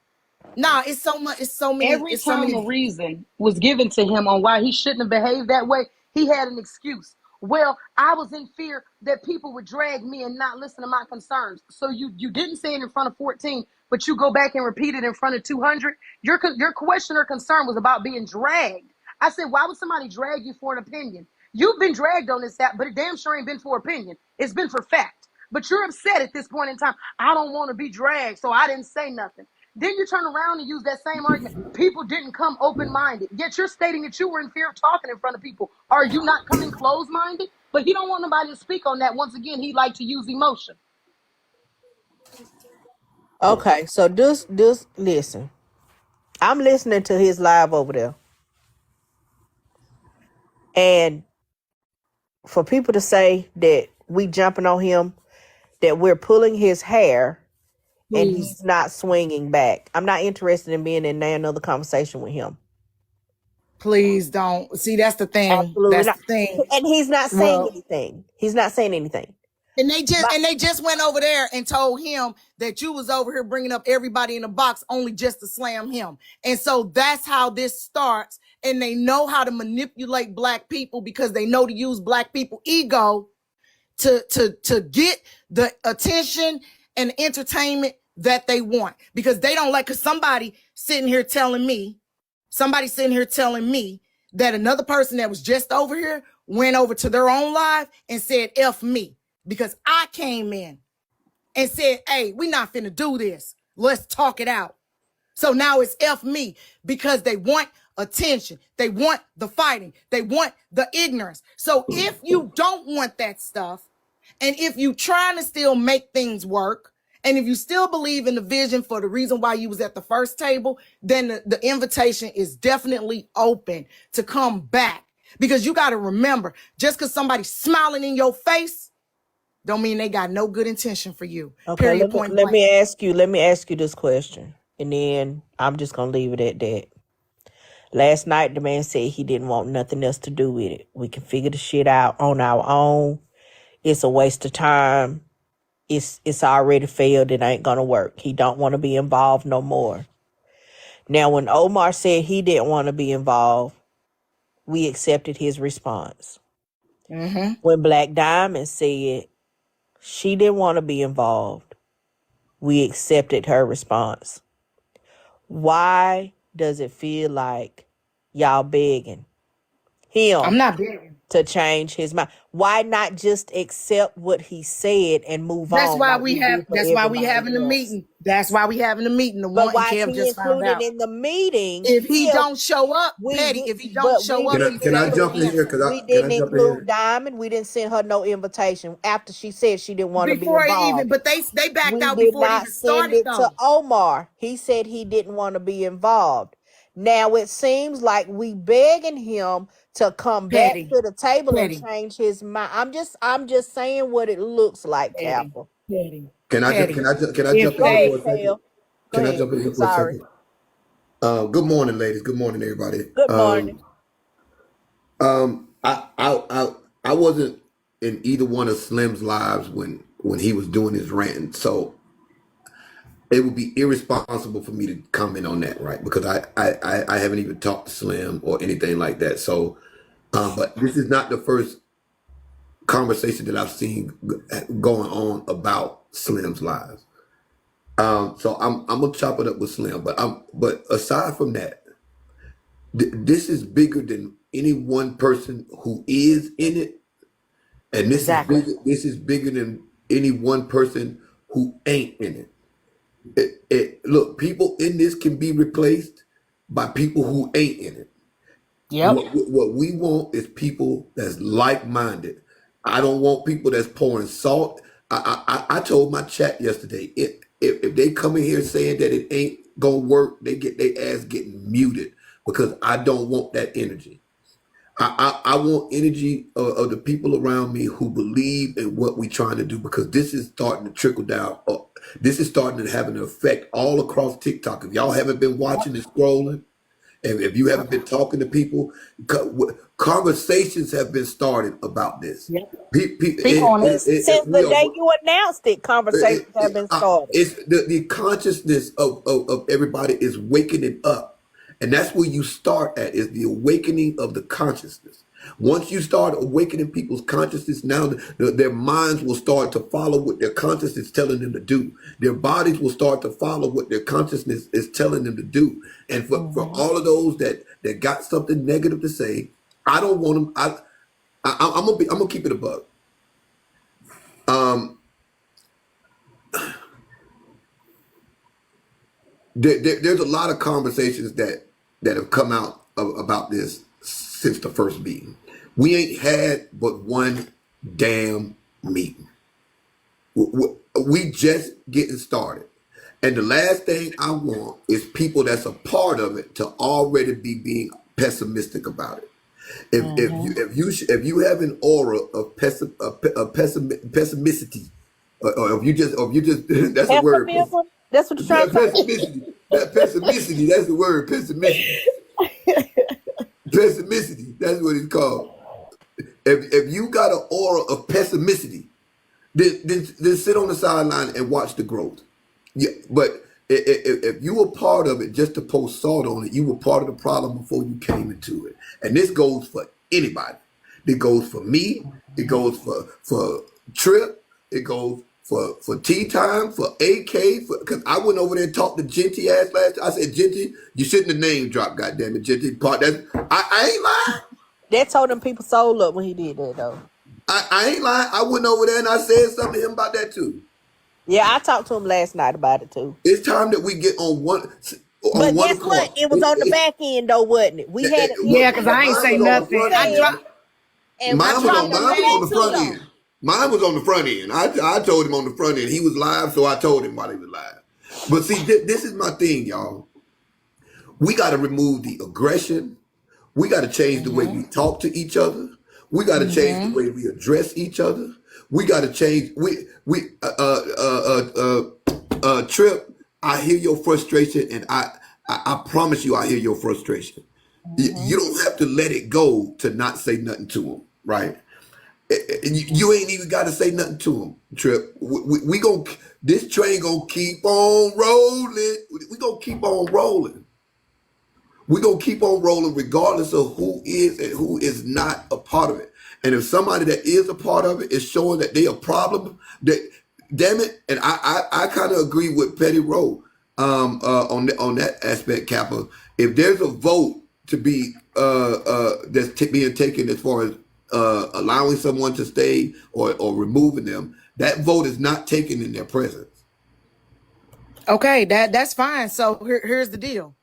Nah, it's so much. It's so many. Every time a reason was given to him on why he shouldn't have behaved that way, he had an excuse. Well, I was in fear that people would drag me and not listen to my concerns. So you didn't say it in front of 14, but you go back and repeat it in front of 200. Your question or concern was about being dragged. I said, why would somebody drag you for an opinion? You've been dragged on this app, but it damn sure ain't been for opinion. It's been for fact. But you're upset at this point in time. I don't want to be dragged, so I didn't say nothing. Then you turn around and use that same argument. People didn't come open-minded. Yet you're stating that you were in fear of talking in front of people. Are you not coming closed-minded? But he don't want nobody to speak on that. Once again, he like to use emotion. Okay, so just listen. I'm listening to his live over there. And for people to say that we jumping on him, that we're pulling his hair, and he's not swinging back. I'm not interested in being in another conversation with him. Please don't. See, that's the thing. Absolutely that's the thing. And he's not saying anything. He's not saying anything. And they just went over there and told him that you was over here bringing up everybody in the box only just to slam him. And so that's how this starts. And they know how to manipulate black people because they know to use black people ego to get the attention and entertainment that they want, because they don't like, because somebody sitting here telling me that another person that was just over here went over to their own live and said F me because I came in and said, hey, we not finna do this, let's talk it out. So now it's F me because they want attention, they want the fighting, they want the ignorance. So if you don't want that stuff, and if you trying to still make things work, and if you still believe in the vision for the reason why you was at the first table, then the invitation is definitely open to come back. Because you got to remember, just because somebody's smiling in your face, don't mean they got no good intention for you. Okay, let me ask you this question, and then I'm just gonna leave it at that. Last night, the man said he didn't want nothing else to do with it. We can figure the shit out on our own. It's a waste of time. It's already failed. It ain't gonna work. He don't want to be involved no more. Now, when Omar said he didn't want to be involved, we accepted his response. Mm-hmm. When Black Diamond said she didn't want to be involved, we accepted her response. Why does it feel like y'all begging him? I'm not begging. To change his mind. Why not just accept what he said and move on? That's why we having the meeting. That's why we having the meeting. But why is he included in the meeting? If he don't show up, Petty, if he don't show up, can I jump in here? We didn't include Diamond. We didn't send her no invitation after she said she didn't want to be involved. But they backed out before it even started. To Omar. He said he didn't want to be involved. Now it seems like we begging him to come back Petty, to the table and petty, change his mind. I'm just saying what it looks like, petty, Kappa. petty, Can I petty. can I If jump in Go here they, for ahead, a second? Kale. Go Can I ahead. jump in here for a Sorry. second? Good morning, ladies. Good morning, everybody. Good morning. I wasn't in either one of Slim's lives when he was doing his rant, so it would be irresponsible for me to comment on that, right? Because I haven't even talked to Slim or anything like that. So, but this is not the first conversation that I've seen going on about Slim's lives. So I'm gonna chop it up with Slim, but aside from that, this is bigger than any one person who is in it, and Exactly. this is bigger than any one person who ain't in it. Look, people in this can be replaced by people who ain't in it. yep. What we want is people that's like-minded. I don't want people that's pouring salt. I told my chat yesterday, if they come in here saying that it ain't gonna work, they get their ass getting muted because I don't want that energy. I want energy of the people around me who believe in what we're trying to do, because this is starting to trickle down. This is starting to have an effect all across TikTok. If y'all haven't been watching and scrolling, and if you haven't been talking to people, conversations have been started about this. Yep. Speak on it. Since the day you announced it, conversations have been started. It's the consciousness of everybody is waking up. And that's where you start at, is the awakening of the consciousness. Once you start awakening people's consciousness, now their minds will start to follow what their consciousness is telling them to do. Their bodies will start to follow what their consciousness is telling them to do. And for all of those that got something negative to say, I don't want them. I'm gonna keep it a buck. There's a lot of conversations that have come out about this since the first meeting. We ain't had but one damn meeting. We just getting started. And the last thing I want is people that's a part of it to already be being pessimistic about it. If you have an aura of pessimisticity, or if you just that's a word. Pessimism? That's what you're trying to say? Pessimisticity, that's the word, pessimisticity. Pessimisticity, that's what it's called. If you got an aura of pessimisticity, then sit on the sideline and watch the growth. Yeah, but if you were part of it just to post salt on it, you were part of the problem before you came into it. And this goes for anybody. It goes for me. It goes for Trip. It goes for Tea Time, for AK, because I went over there and talked to Genty ass last. I said, Genty, you shouldn't have name dropped, goddamn it, Genty. I ain't lying. That told them people soul up when he did that, though. I ain't lying. I went over there and I said something to him about that too. Yeah, I talked to him last night about it too. It's time that we get on one. But guess what? It was on the back end though, wasn't it? We had it. Yeah, because I ain't say nothing. Mine was on the front end. Mine was on the front end. I told him on the front end. He was live, so I told him while he was live. But see, this is my thing, y'all. We got to remove the aggression. We got to change the way we talk to each other. We got to change the way we address each other. We got to change. Trip, I hear your frustration, and I promise you, I hear your frustration. You don't have to let it go to not say nothing to him, right? You ain't even got to say nothing to him, Trip. We gon' this train gonna keep on rolling. We gonna keep on rolling. We gonna keep on rolling regardless of who is and who is not a part of it. And if somebody that is a part of it is showing that they a problem, that damn it. And I kind of agree with PettyRo on that aspect, Kappa. If there's a vote to be that's being taken as far as allowing someone to stay or removing them, that vote is not taken in their presence. Okay, that's fine. So here's the deal.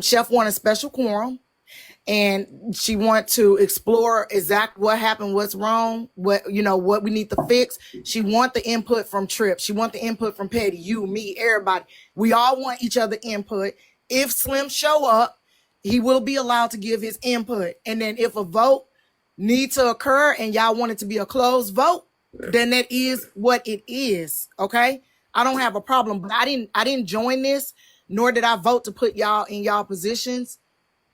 Chef wanted a special quorum, and she want to explore exactly what happened, what's wrong, what we need to fix. She want the input from Trip. She want the input from Petty, you, me, everybody. We all want each other input. If Slim show up, he will be allowed to give his input. And then if a vote needs to occur and y'all want it to be a closed vote, then that is what it is. Okay. I don't have a problem, but I didn't join this, nor did I vote to put y'all in y'all positions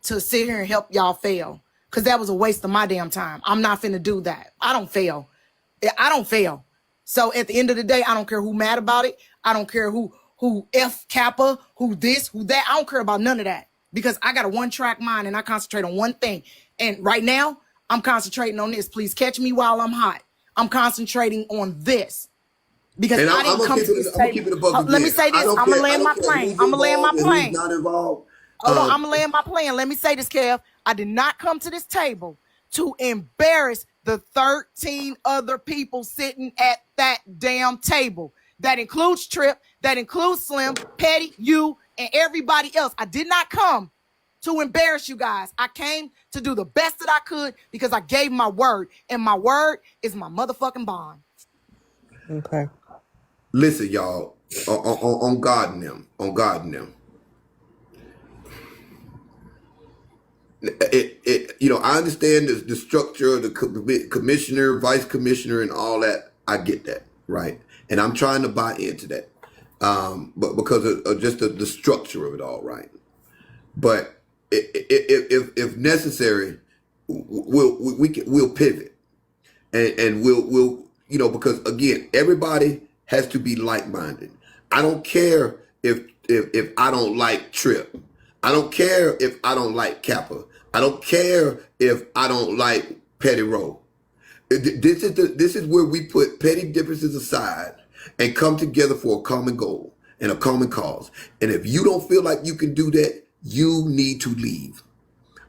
to sit here and help y'all fail. Cause that was a waste of my damn time. I'm not finna do that. I don't fail. I don't fail. So at the end of the day, I don't care who mad about it. I don't care who F Kappa, who this, who that. I don't care about none of that because I got a one-track mind and I concentrate on one thing. And right now, I'm concentrating on this. Please catch me while I'm hot. I'm concentrating on this because And I didn't come to this I'm keep it table. above Let me say this. I'm gonna land my plane. I'm gonna land my plane. Not involved. Hold on, I'm gonna land my plane. Let me say this, Kev. I did not come to this table to embarrass the 13 other people sitting at that damn table. That includes Trip, that includes Slim, Petty, you, and everybody else. I did not come to embarrass you guys. I came to do the best that I could because I gave my word, and my word is my motherfucking bond. Okay. Listen, y'all, on God and them, I understand the structure of the commissioner, vice commissioner, and all that. I get that, right? And I'm trying to buy into that, but because of just the structure of it all, right? But if necessary, we'll pivot, and we'll because again, everybody has to be like-minded. I don't care if I don't like Trip. I don't care if I don't like Kappa. I don't care if I don't like PettyRo. This is where we put petty differences aside and come together for a common goal and a common cause. And if you don't feel like you can do that, you need to leave.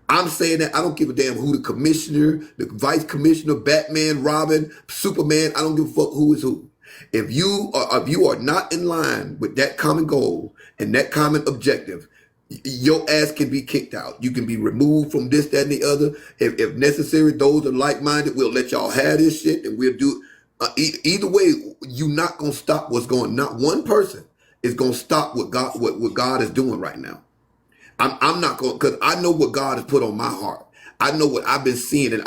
I'm saying that I don't give a damn who the commissioner, the vice commissioner, Batman, Robin, Superman. I don't give a fuck who is who. If you are not in line with that common goal and that common objective, your ass can be kicked out. You can be removed from this, that, and the other. If necessary, those are like-minded, we'll let y'all have this shit and we'll do either way. You not gonna stop what's going. Not one person is gonna stop what God is doing right now. I'm not going, because I know what God has put on my heart. I know what I've been seeing, and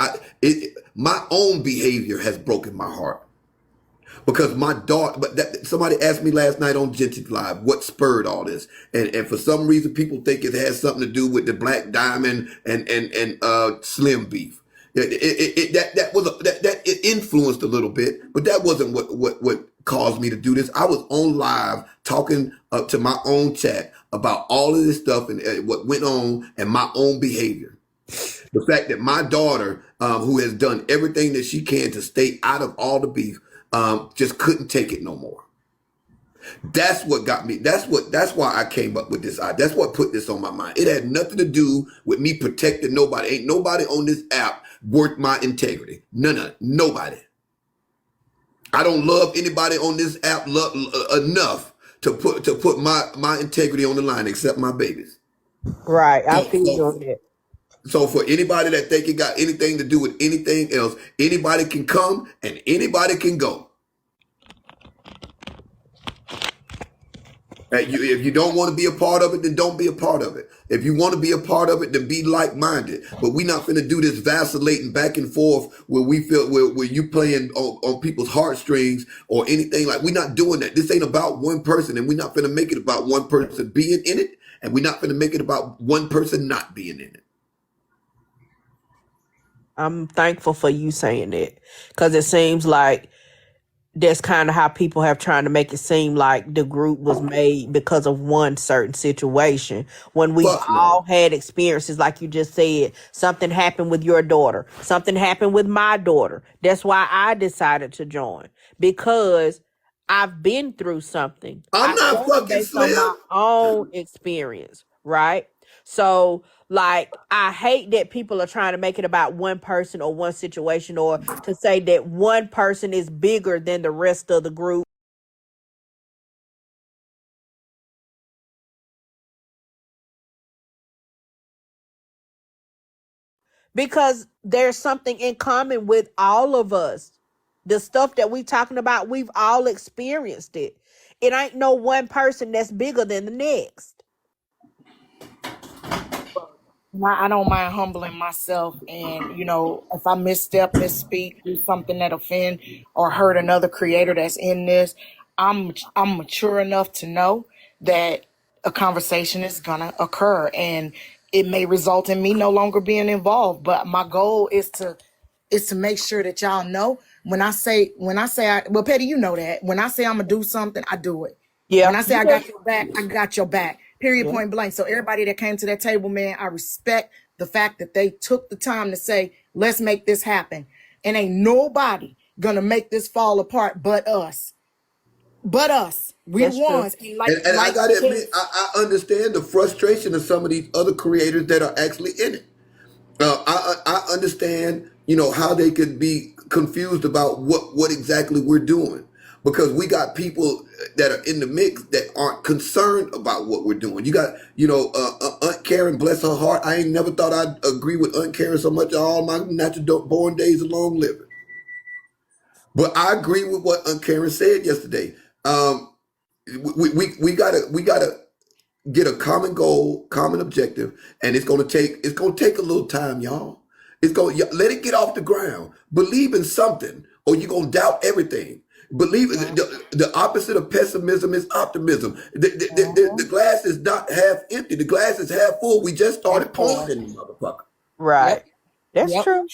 my own behavior has broken my heart. Because my daughter, somebody asked me last night on Gentic Live what spurred all this, and for some reason people think it has something to do with the Black Diamond and Slim beef. It influenced a little bit, but that wasn't what caused me to do this. I was on live talking to my own chat about all of this stuff and what went on and my own behavior. The fact that my daughter, who has done everything that she can to stay out of all the beef, just couldn't take it no more. That's what got me. That's why I came up with this. That's what put this on my mind. It had nothing to do with me protecting nobody. Ain't nobody on this app worth my integrity. Nobody. I don't love anybody on this app enough to put my integrity on the line except my babies. Right. I feel you on that. So for anybody that think it got anything to do with anything else, anybody can come and anybody can go. If you don't want to be a part of it, then don't be a part of it. If you want to be a part of it, then be like-minded. But we're not going to do this vacillating back and forth where we feel where you playing on people's heartstrings or anything like. We're not doing that. This ain't about one person, and we're not going to make it about one person being in it, and we're not going to make it about one person not being in it. I'm thankful for you saying that, because it seems like that's kind of how people have trying to make it seem like the group was made because of one certain situation, when we've all had experiences. Like you just said, something happened with your daughter, something happened with my daughter. That's why I decided to join, because I've been through something. I'm not fucking based on my own experience, right? So, like, I hate that people are trying to make it about one person or one situation, or to say that one person is bigger than the rest of the group. Because there's something in common with all of us. The stuff that we talking about, we've all experienced it. It ain't no one person that's bigger than the next. I don't mind humbling myself, and if I misstep, misspeak, do something that offend or hurt another creator that's in this, I'm mature enough to know that a conversation is gonna occur, and it may result in me no longer being involved. But my goal is to make sure that y'all know well, Petty, you know that when I say I'm gonna do something, I do it. Yeah. When I say I got your back, I got your back. Period, Yeah. point blank. So everybody that came to that table, man, I respect the fact that they took the time to say, let's make this happen. And ain't nobody gonna make this fall apart but us. But us. We the That's true. ones. And like And I like gotta admit, I understand the frustration of some of these other creators that are actually in it. I understand, how they could be confused about what exactly we're doing, because we got people that are in the mix that aren't concerned about what we're doing. You got, Aunt Karen, bless her heart. I ain't never thought I'd agree with Aunt Karen so much all my natural born days of long living. But I agree with what Aunt Karen said yesterday. We gotta get a common goal, common objective, and it's gonna take a little time, y'all. Let it get off the ground. Believe in something, or you're gonna doubt everything. Believe the opposite of pessimism is optimism. The glass is not half empty. The glass is half full. We just started pouring in the motherfucker. Right. Yep. That's Yep. true.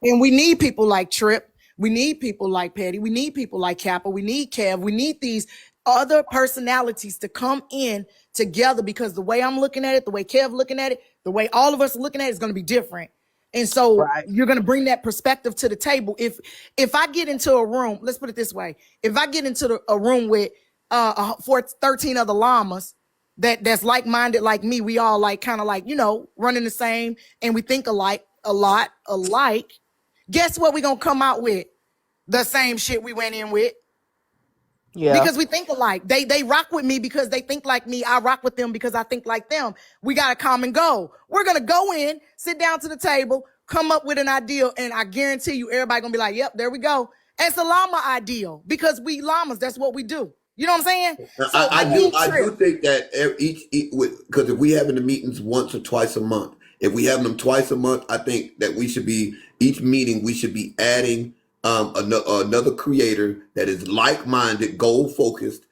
And we need people like Trip. We need people like Petty. We need people like Kappa. We need Kev. We need these other personalities to come in together, because the way I'm looking at it, the way Kev looking at it, the way all of us are looking at it is going to be different. And so Right. you're going to bring that perspective to the table. If I get into a room, let's put it this way. If I get into a room with 13 other llamas that's like-minded like me, we all like kind of like, running the same, and we think alike, a lot alike. Guess what we gonna come out with? The same shit we went in with. Yeah. Because we think alike. They rock with me because they think like me. I rock with them because I think like them. We got a common goal. We're gonna go in, sit down to the table, come up with an ideal, and I guarantee you everybody gonna be like, yep, there we go. And it's a llama ideal, because we llamas, that's what we do. You know what I'm saying? So I need I Trip. do think that because if we having the meetings once or twice a month, if we having them twice a month, I think that we should be each meeting we should be adding another creator that is like-minded, goal-focused,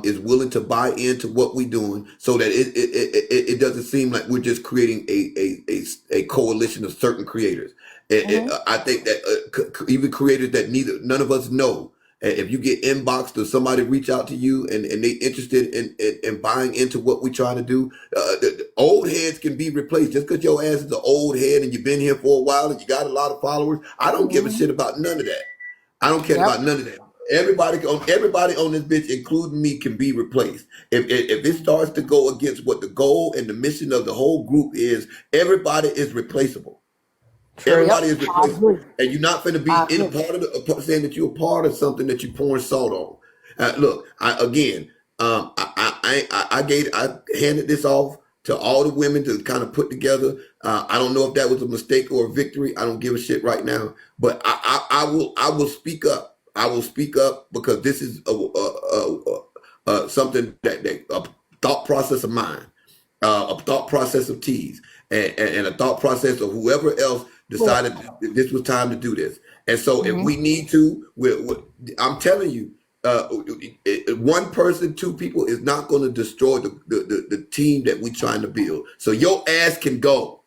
is willing to buy into what we're doing, so that it doesn't seem like we're just creating a coalition of certain creators. I think that even creators that none of us know. If you get inboxed or somebody reach out to you and they interested in buying into what we're trying to do, the old heads can be replaced. Just because your ass is an old head and you've been here for a while and you got a lot of followers, I don't give a shit about none of that. I don't care about none of that. Everybody on this bitch, including me, can be replaced. If it starts to go against what the goal and the mission of the whole group is, everybody is replaceable. True. Everybody is replaceable, and you're not going to be in a part of saying that you're a part of something that you're pouring salt on. Look, I handed this off to all the women to kind of put together. I don't know if that was a mistake or a victory. I don't give a shit right now, but I will speak up. I will speak up, because this is something that a thought process of mine, a thought process of T's, and a thought process of whoever else decided this was time to do this. And so if we need to, I'm telling you, one person, two people is not going to destroy the team that we're trying to build. So your ass can go.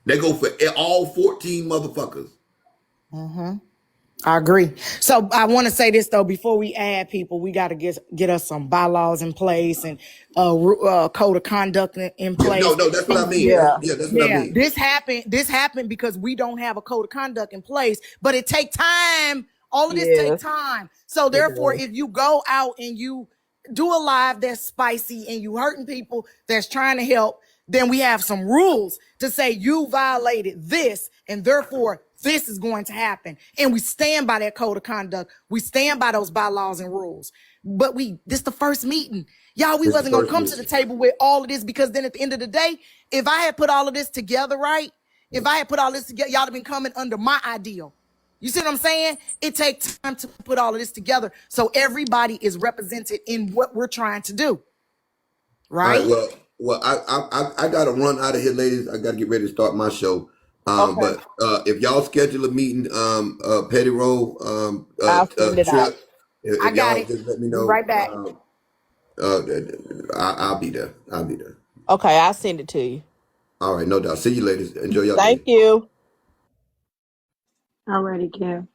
They go for all 14 motherfuckers. I agree. So I want to say this though, before we add people, we got to get us some bylaws in place and code of conduct in place. No, that's what I mean. Yeah. That's what I mean. This happened because we don't have a code of conduct in place, but it take time. All of this take time. So therefore, if you go out and you do a live that's spicy and you hurting people that's trying to help, then we have some rules to say you violated this, and therefore this is going to happen. And we stand by that code of conduct. We stand by those bylaws and rules. But this the first meeting. Y'all, we wasn't going to come to the table with all of this, because then at the end of the day, if I had put all of this together, right? If I had put all this together, y'all have been coming under my ideal. You see what I'm saying? It takes time to put all of this together so everybody is represented in what we're trying to do. Right? All right, Well, I got to run out of here, ladies. I got to get ready to start my show. Okay. But if y'all schedule a meeting, PettyRo, I'll send it out. Trip, I if got y'all it. just let me Be know, right back. uh, I'll be there. I'll be there. Okay, I'll send it to you. All right, no doubt. See you, ladies. Enjoy your Thank day. you. Alrighty, Kev.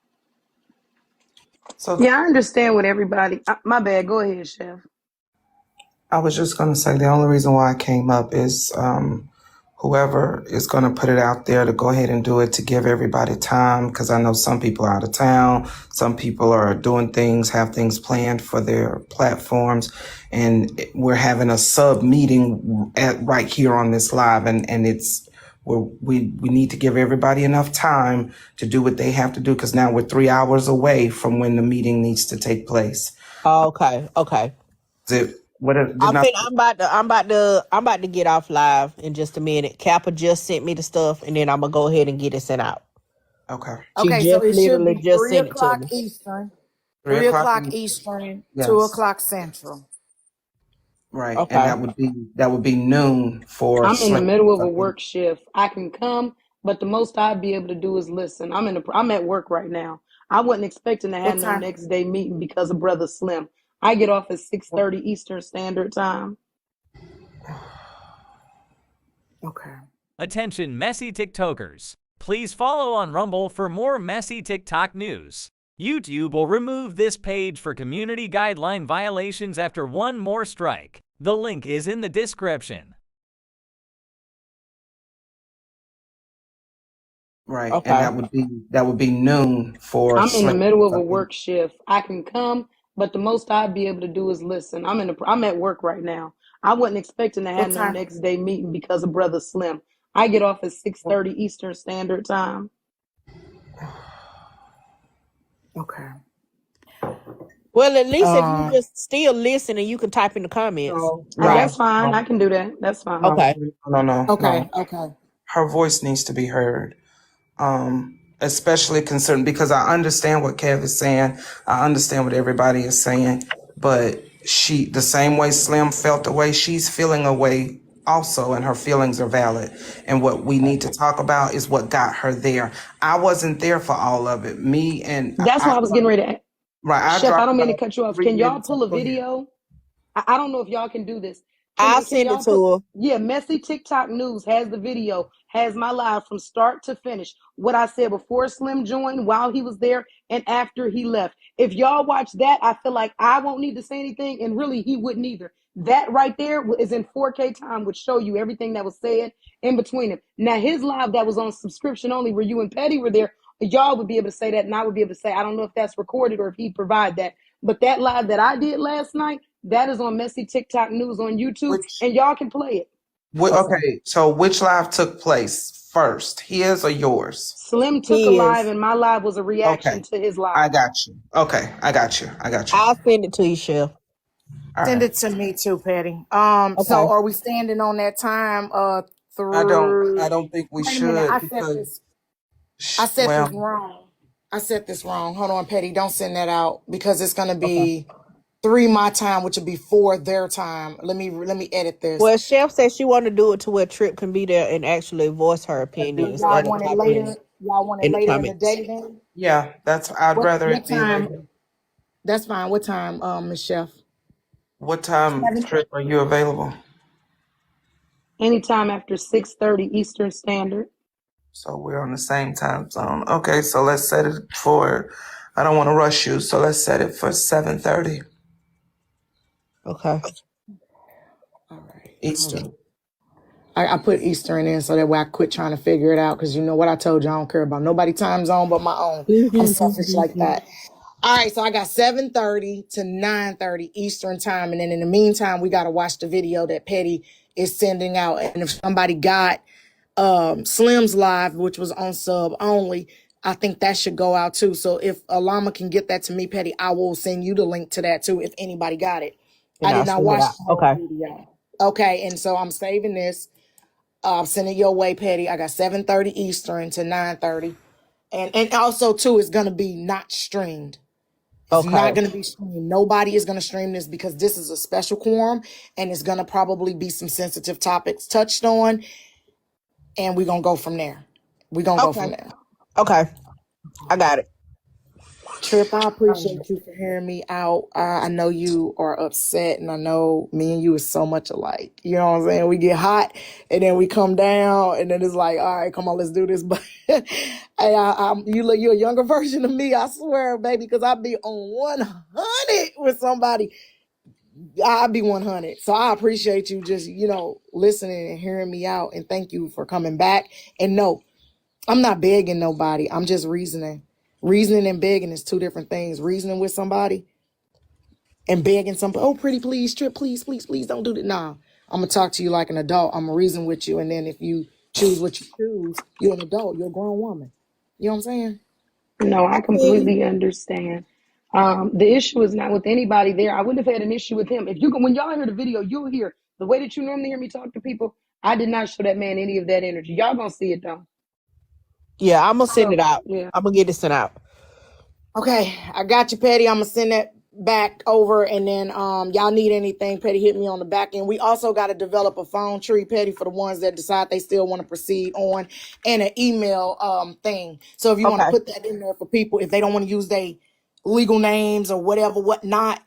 So Yeah, I understand what everybody. My bad. Go ahead, Chef. I was just going to say the only reason why I came up is whoever is going to put it out there to go ahead and do it to give everybody time, because I know some people are out of town, some people are doing things, have things planned for their platforms, and we're having a sub meeting right here on this live, and it's we need to give everybody enough time to do what they have to do, because now we're 3 hours away from when the meeting needs to take place. Okay. Did not. I'm about to get off live in just a minute. Kappa just sent me the stuff, and then I'm gonna go ahead and get it sent out. Okay. She Okay, so just it should literally be just 3 sent it to o'clock me. Eastern, 3 3 o'clock. o'clock Eastern, 2 Yes. o'clock Central. Right. And Okay. that would be noon for I'm in the Slim. middle of a work shift. I can come, but the most I'd be able to do is listen. I'm at work right now. I wasn't expecting to have What no time? next day meeting because of Brother Slim. I get off at 6:30 Eastern Standard Time. Okay. Attention messy TikTokers. Please follow on Rumble for more messy TikTok news. YouTube will remove this page for community guideline violations after one more strike. The link is in the description. Right. And Okay. that would be noon for I'm in the Slim. middle of a work shift. I can come, but the most I'd be able to do is listen. I'm at work right now. I wasn't expecting to have What no time? next day meeting because of Brother Slim. I get off at 6:30 Eastern Standard Time. Okay. Well, at least if you Uh, just still listen and you can type in the comments. No, Right. That's fine. I can do that. That's fine. Okay. no. okay. Okay. Her voice needs to be heard. Especially concerned, because I understand what Kev is saying. I understand what everybody is saying, but the same way Slim felt the way, she's feeling a way also, and her feelings are valid. And what we need to talk about is what got her there. I wasn't there for all of it. Me and That's why I was getting ready to. right, I Chef, I dropped don't mean to about cut you off. Can y'all 3 minutes. pull a Go ahead. video? I don't know if y'all can do this. I'll Can send it y'all put? to her. Yeah, Messy TikTok News has the video, has my live from start to finish. What I said before Slim joined, while he was there, and after he left. If y'all watch that, I feel like I won't need to say anything, and really he wouldn't either. That right there is in 4K time, would show you everything that was said in between him. Now his live that was on subscription only, where you and Petty were there, y'all would be able to say that, and I would be able to say I don't know if that's recorded or if he provide that. But that live that I did last night, that is on Messy TikTok News on YouTube, Which, and y'all can play it. okay, so which live took place first, his or yours? Slim took a He live, is. and my live was a Okay, reaction to his I live. got you. Okay, I got you. I'll send it to you, Chef. All Send right. it to me too, Petty. So Okay. are we standing on that time? I Through. don't think we Wait a minute. should, because I set well, this wrong. I set this wrong. Hold on, Petty. Don't send that out because it's gonna Okay. be 3 my time, which would be 4 their time. Let me edit this. Well, Chef said she wanted to do it to where Trip can be there and actually voice her opinion So y'all instead of want it typing later? Y'all want it in the later in the comments. day then? yeah, I'd rather What it be time? later. That's fine. What time, Miss Chef? What time, 7. Trip, are you available? Anytime after 6:30 Eastern Standard. So we're on the same time zone. Okay, so let's set it for, I don't want to rush you, so let's set it for 7:30 Okay. All right. Hold on. Eastern. I put Eastern in so that way I quit trying to figure it out because you know what I told you, I don't care about nobody time zone but my own. I'm selfish like that. All right, so I got 7:30 to 9:30 Eastern time, and then in the meantime, we got to watch the video that Petty is sending out. And if somebody got Slim's live, which was on sub only, I think that should go out too. So if Alama can get that to me, Petty, I will send you the link to that too if anybody got it. And I I'll did not send it watch out. the whole Okay. video. Okay, and so I'm saving this. I'm sending your way, Petty. I got 7:30 Eastern to 9:30. And also too, it's gonna be not streamed. It's Okay. not going to be streamed. Nobody is going to stream this because this is a special quorum and it's going to probably be some sensitive topics touched on. And we're going to go from there. We're going to go from Okay. there. Okay. I got it. Trip, I appreciate you for hearing me out. I know you are upset, and I know me and you is so much alike. You know what I'm saying? We get hot, and then we come down, and then it's like, all right, come on, let's do this. But you're a younger version of me, I swear, baby, because I be on 100 with somebody. I'll be 100. So I appreciate you just, listening and hearing me out, and thank you for coming back. And no, I'm not begging nobody. I'm just reasoning. Reasoning and begging is two different things. Reasoning with somebody and begging somebody, oh, pretty please, Trip, please, please, please don't do that. Nah, I'm going to talk to you like an adult. I'm going to reason with you. And then if you choose what you choose, you're an adult. You're a grown woman. You know what I'm saying? No, I completely understand. The issue is not with anybody there. I wouldn't have had an issue with him. When y'all hear the video, you'll hear the way that you normally hear me talk to people. I did not show that man any of that energy. Y'all gonna see it though. Yeah, I'm gonna send it out. Yeah. I'm gonna get it sent out. Okay, I got you, Petty. I'm gonna send that back over, and then y'all need anything, Petty, hit me on the back end. We also got to develop a phone tree, Petty, for the ones that decide they still want to proceed on, and an email thing. So if you want to put that in there for people, if they don't want to use their legal names or whatnot,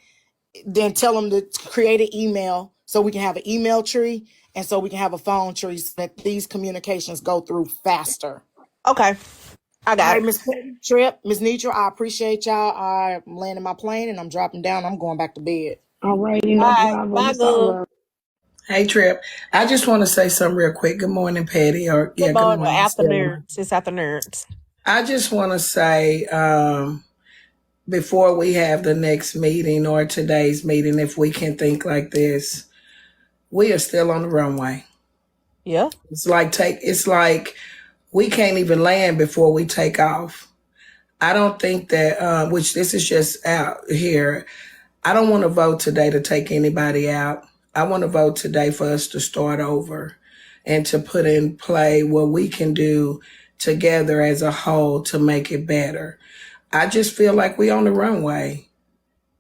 then tell them to create an email so we can have an email tree and so we can have a phone tree so that these communications go through faster. Okay. I got it. Miss Trip, Miss Nitra, I appreciate y'all. I'm landing my plane and I'm dropping down. I'm going back to bed. All right, no problem. Bye, It's all good. right. Hey, Trip. I just want to say something real quick. Good morning, Patty. Or Good good morning, morning. afternoon. It's afternoons. I just want to say, before we have the next meeting or today's meeting, if we can think like this, we are still on the runway. Yeah. It's like we can't even land before we take off. I don't think that, which this is just out here. I don't want to vote today to take anybody out. I want to vote today for us to start over and to put in play what we can do together as a whole to make it better. I just feel like we on the runway.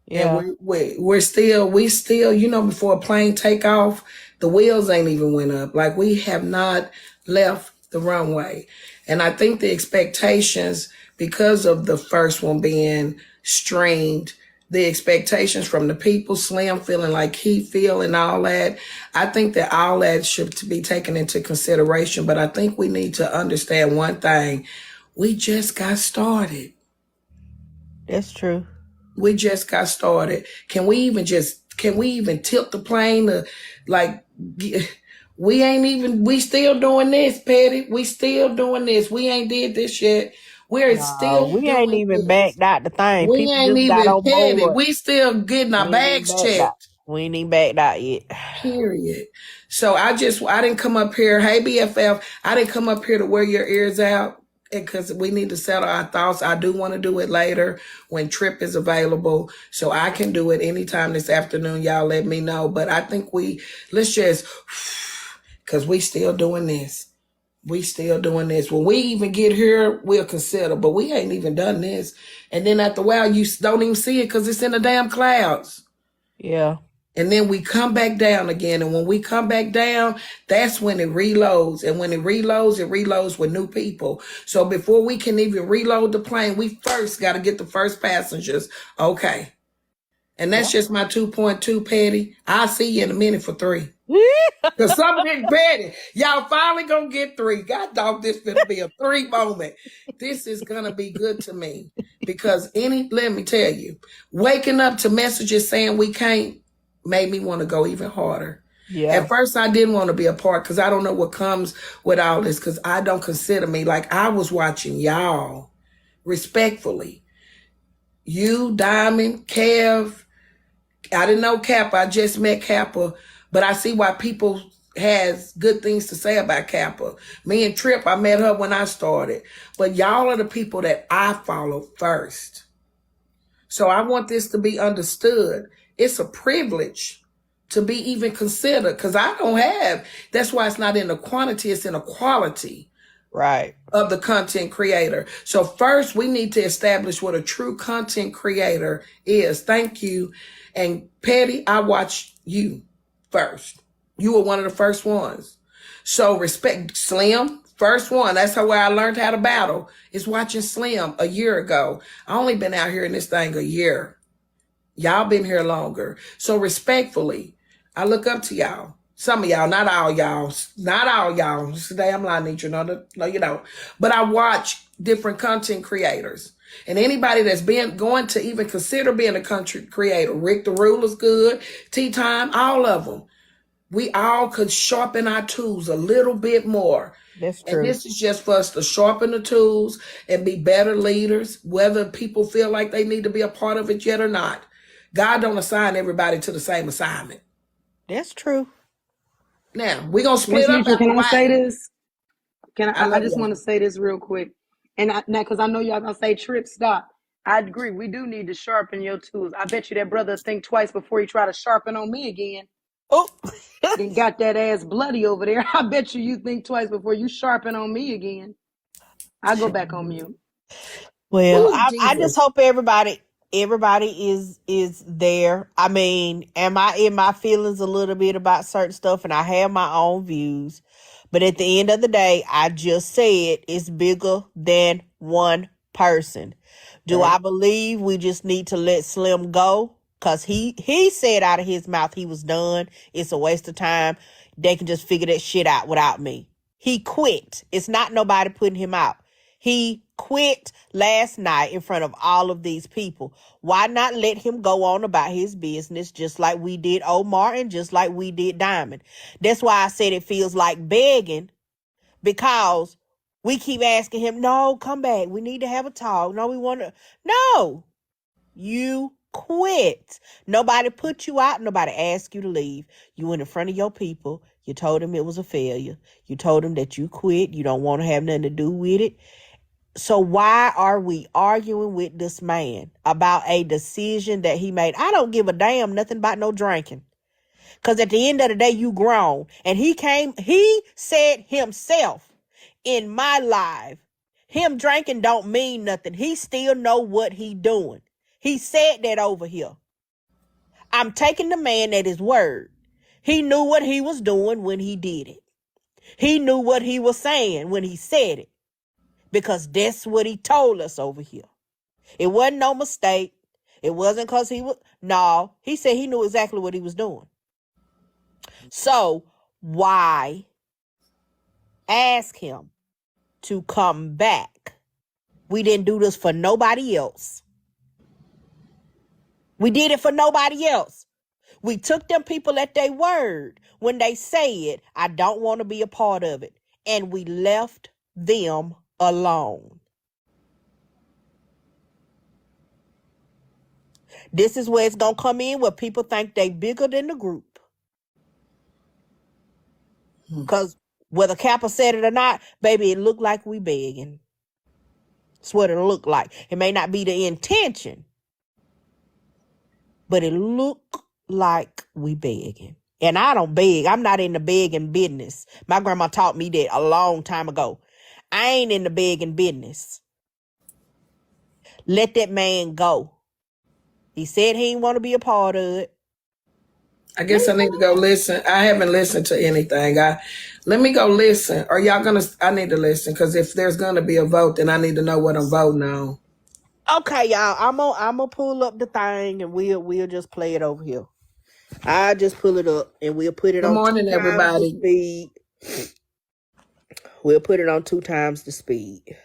Yeah. And we still, before a plane take off, the wheels ain't even went up. Like, we have not left the runway. And I think the expectations, because of the first one being streamed, the expectations from the people, Slim feeling like he feel and all that, I think that all that should be taken into consideration. But I think we need to understand one thing. We just got started. That's true. We just got started. Can we even tilt the plane to, like, we still doing this, Petty. We still doing this. We ain't did this yet. We're still we doing ain't even this. backed out the thing. We People ain't just got even on petty. board. We still getting our bags checked. We ain't even backed out yet. Period. So I didn't come up here. Hey, BFF, I didn't come up here to wear your ears out because we need to settle our thoughts. I do want to do it later when Trip is available. So I can do it anytime this afternoon. Y'all let me know. But I think let's just, because we still doing this. We still doing this. When we even get here, we'll consider, but we ain't even done this. And then after a while, you don't even see it because it's in the damn clouds. Yeah. And then we come back down again. And when we come back down, that's when it reloads. And when it reloads with new people. So before we can even reload the plane, we first got to get the first passengers. Okay. And that's just my 2.2, Petty. I'll see you in a minute for 3. Because something Petty. Y'all finally gonna get 3. God dog, this gonna be a 3 moment. This is gonna be good to me. Because let me tell you, waking up to messages saying we can't made me want to go even harder. Yeah. At first, I didn't want to be a part because I don't know what comes with all this because I don't consider me. Like, I was watching y'all respectfully. You, Diamond, Kev. I didn't know Kappa. I just met Kappa. But I see why people has good things to say about Kappa. Me and Trip, I met her when I started. But y'all are the people that I follow first. So I want this to be understood. It's a privilege to be even considered because I don't have. That's why it's not in the quantity, it's in the quality Right. of the content creator. So first we need to establish what a true content creator is. Thank you. And Petty, I watched you first. You were one of the first ones. So respect Slim, first one. That's how I learned how to battle, is watching Slim a year ago. I only been out here in this thing a year. Y'all been here longer. So respectfully, I look up to y'all. Some of y'all, not all y'all. Not all y'all. Today I'm lying, Nietzsche. No, you don't. But I watch different content creators. And anybody that's been going to even consider being a content creator, Rick the Ruler's good, Tea Time, all of them. We all could sharpen our tools a little bit more. That's And true. this is just for us to sharpen the tools and be better leaders, whether people feel like they need to be a part of it yet or not. God don't assign everybody to the same assignment. That's true. Now, we're going to Miss split up Nitra, after can a I say while. this? I just want to say this real quick. And now, because I know y'all going to say, Trip, stop. I agree. We do need to sharpen your tools. I bet you that brother think twice before he try to sharpen on me again. Oh. Then got that ass bloody over there. I bet you think twice before you sharpen on me again. I go back on mute. Well, Ooh, I just Jesus. hope everybody is there. I mean, am I in my feelings a little bit about certain stuff, and I have my own views, but at the end of the day, I just said it's bigger than one person. Do I believe we just need to let Slim go? Cause he said out of his mouth he was done. It's a waste of time. They can just figure that shit out without me. He quit. It's not nobody putting him out. He quit last night in front of all of these people. Why not let him go on about his business just like we did Omar and just like we did Diamond? That's why I said it feels like begging, because we keep asking him, no, come back. We need to have a talk. No, we want to. No, you quit. Nobody put you out. Nobody asked you to leave. You went in front of your people. You told them it was a failure. You told them that you quit. You don't want to have nothing to do with it. So why are we arguing with this man about a decision that he made? I don't give a damn nothing about no drinking. Because at the end of the day, you grown. And he said himself in my live, him drinking don't mean nothing. He still know what he doing. He said that over here. I'm taking the man at his word. He knew what he was doing when he did it. He knew what he was saying when he said it. Because that's what he told us over here. It wasn't no mistake. It wasn't because he was... No, he said he knew exactly what he was doing. So, why ask him to come back? We didn't do this for nobody else. We did it for nobody else. We took them people at their word when they said, I don't want to be a part of it. And we left them alone. This is where it's going to come in, where people think they bigger than the group. Because whether Kappa said it or not, baby, it looked like we begging. That's what it looked like. It may not be the intention, but it looked like we begging. And I don't beg. I'm not in the begging business. My grandma taught me that a long time ago. I ain't in the begging business. Let that man go. He said he didn't want to be a part of it. I guess I need to go listen. I haven't listened to anything. Let me go listen. Are y'all gonna? I need to listen, because if there's gonna be a vote, then I need to know what I'm voting on. Okay, y'all. I'm gonna pull up the thing and we'll just play it over here. I just pull it up and we'll put it Good on 2 morning, times everybody. the speed. We'll put it on 2 times the speed.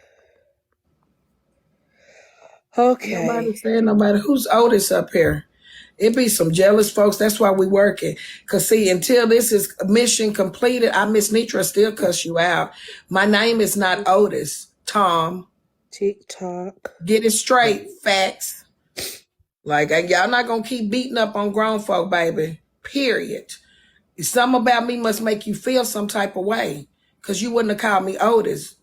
Okay. Nobody said nobody. Who's Otis up here? It be some jealous folks. That's why we working. Cause see, until this is mission completed, I Miss Nitra still cuss you out. My name is not Otis. Tom. TikTok. Get it straight. Facts. Like y'all not gonna keep beating up on grown folk, baby. Period. Something about me must make you feel some type of way. Cause you wouldn't have called me Otis.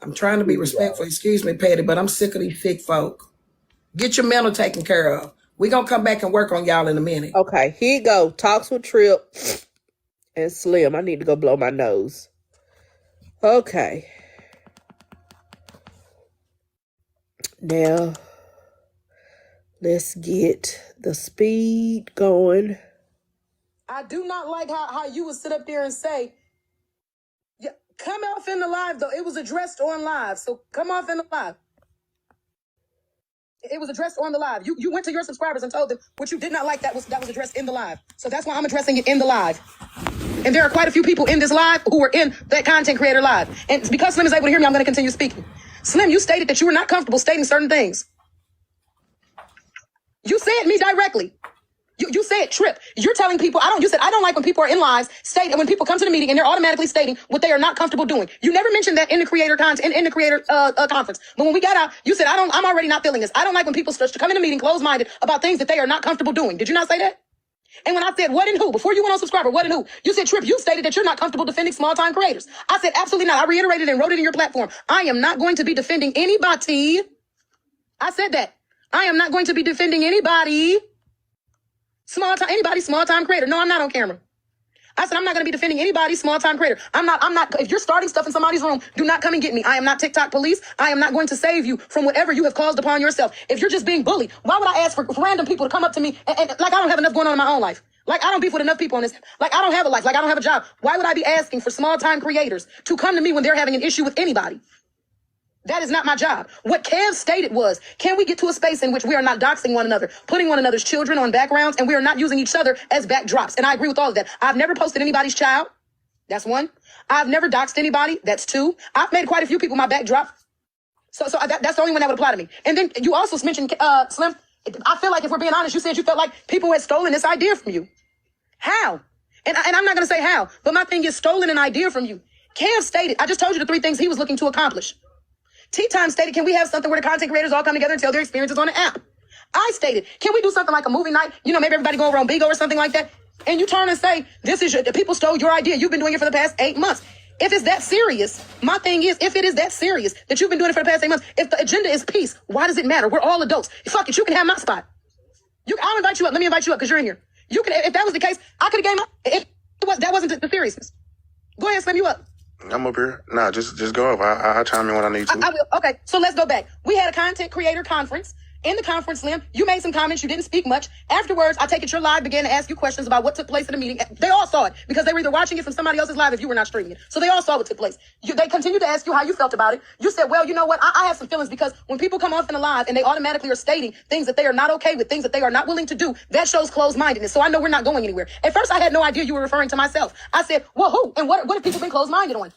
I'm trying to be respectful. Excuse me, Petty, but I'm sick of these thick folk. Get your mental taken care of. We're going to come back and work on y'all in a minute. Okay, here you go. Talks with Trip and Slim. I need to go blow my nose. Okay. Now, let's get the speed going. I do not like how you would sit up there and say, yeah, come off in the live, though. It was addressed on live. So come off in the live. It was addressed on the live. You went to your subscribers and told them what you did not like that was addressed in the live. So that's why I'm addressing it in the live. And there are quite a few people in this live who were in that content creator live. And because Slim is able to hear me, I'm going to continue speaking. Slim, you stated that you were not comfortable stating certain things. You said me directly. You said Trip. You're telling people you said I don't like when people are in lives stating when people come to the meeting and they're automatically stating what they are not comfortable doing. You never mentioned that in the creator content in the creator conference. But when we got out, you said I'm already not feeling this. I don't like when people start to come in a meeting closed-minded about things that they are not comfortable doing. Did you not say that? And when I said what and who, before you went on subscriber, what and who, you said, Trip, you stated that you're not comfortable defending small-time creators. I said, absolutely not. I reiterated and wrote it in your platform. I am not going to be defending anybody. I said that. I am not going to be defending anybody. Small-time creator. No, I'm not on camera. I said, I'm not going to be defending anybody, small-time creator. I'm not, if you're starting stuff in somebody's room, do not come and get me. I am not TikTok police. I am not going to save you from whatever you have caused upon yourself. If you're just being bullied, why would I ask for random people to come up to me and like I don't have enough going on in my own life? Like I don't beef with enough people on this. Like I don't have a life. Like I don't have a job. Why would I be asking for small-time creators to come to me when they're having an issue with anybody? That is not my job. What Kev stated was, can we get to a space in which we are not doxing one another, putting one another's children on backgrounds, and we are not using each other as backdrops? And I agree with all of that. I've never posted anybody's child. That's one. I've never doxed anybody. That's two. I've made quite a few people my backdrop. So that's the only one that would apply to me. And then you also mentioned, Slim, I feel like if we're being honest, you said you felt like people had stolen this idea from you. How? And I'm not going to say how, but my thing is stolen an idea from you. Kev stated, I just told you the three things he was looking to accomplish. T-Time stated, can we have something where the content creators all come together and tell their experiences on the app? I stated, can we do something like a movie night? You know, maybe everybody go over on Bigo or something like that. And you turn and say, the people stole your idea. You've been doing it for the past 8 months. If it's that serious, my thing is, if it is that serious that you've been doing it for the past 8 months, if the agenda is peace, why does it matter? We're all adults. Fuck it, you can have my spot. I'll invite you up. Let me invite you up because you're in here. You can, if that was the case, I could have gave up. If that wasn't the seriousness. Go ahead, slam you up. I'm up here. Nah, just go up. I'll chime in when I need to. I will. Okay, so let's go back. We had a content creator conference. In the conference, Slim, you made some comments. You didn't speak much. Afterwards, I take it your live began to ask you questions about what took place at the meeting. They all saw it because they were either watching it from somebody else's live if you were not streaming it. So they all saw what took place. They continued to ask you how you felt about it. You said, well, you know what? I have some feelings because when people come off in a live and they automatically are stating things that they are not okay with, things that they are not willing to do, that shows closed-mindedness. So I know we're not going anywhere. At first, I had no idea you were referring to myself. I said, well, who? And what have people been closed-minded on?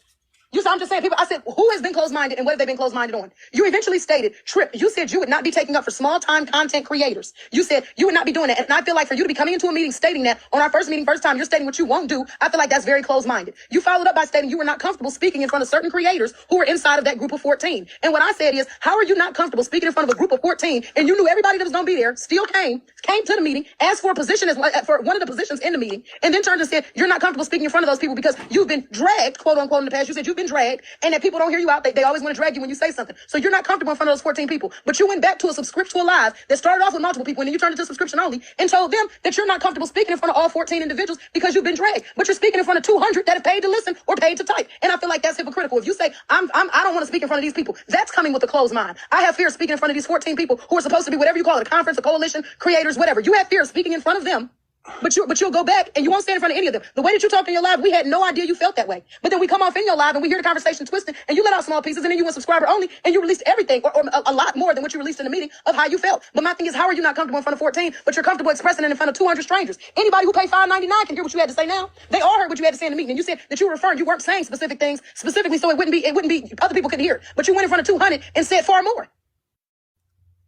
You said, I'm just saying, people, I said, who has been closed-minded and what have they been closed-minded on? You eventually stated, Trip, you said you would not be taking up for small-time content creators. You said you would not be doing that. And I feel like for you to be coming into a meeting stating that on our first time, you're stating what you won't do. I feel like that's very closed-minded. You followed up by stating you were not comfortable speaking in front of certain creators who were inside of that group of 14. And what I said is, how are you not comfortable speaking in front of a group of 14 and you knew everybody that was going to be there, still came to the meeting, asked for a position for one of the positions in the meeting, and then turned and said, you're not comfortable speaking in front of those people because you've been dragged, quote unquote, in the past. You said you've been dragged and that people don't hear you out. They always want to drag you when you say something. So you're not comfortable in front of those 14 people. But you went back to a subscription live that started off with multiple people and then you turned it to subscription only and told them that you're not comfortable speaking in front of all 14 individuals because you've been dragged. But you're speaking in front of 200 that have paid to listen or paid to type. And I feel like that's hypocritical. If you say, I don't want to speak in front of these people, that's coming with a closed mind. I have fear of speaking in front of these 14 people who are supposed to be whatever you call it, a conference, a coalition, creators, whatever. You have fear of speaking in front of them. But you'll go back and you won't stand in front of any of them. The way that you talked in your live, we had no idea you felt that way. But then we come off in your live and we hear the conversation twisted and you let out small pieces and then you went subscriber only and you released everything or a lot more than what you released in the meeting of how you felt. But my thing is, how are you not comfortable in front of 14, but you're comfortable expressing it in front of 200 strangers? Anybody who paid $5.99 can hear what you had to say now. They all heard what you had to say in the meeting. And you said that you were referring, you weren't saying specific things specifically so it wouldn't be other people couldn't hear it. But you went in front of 200 and said far more.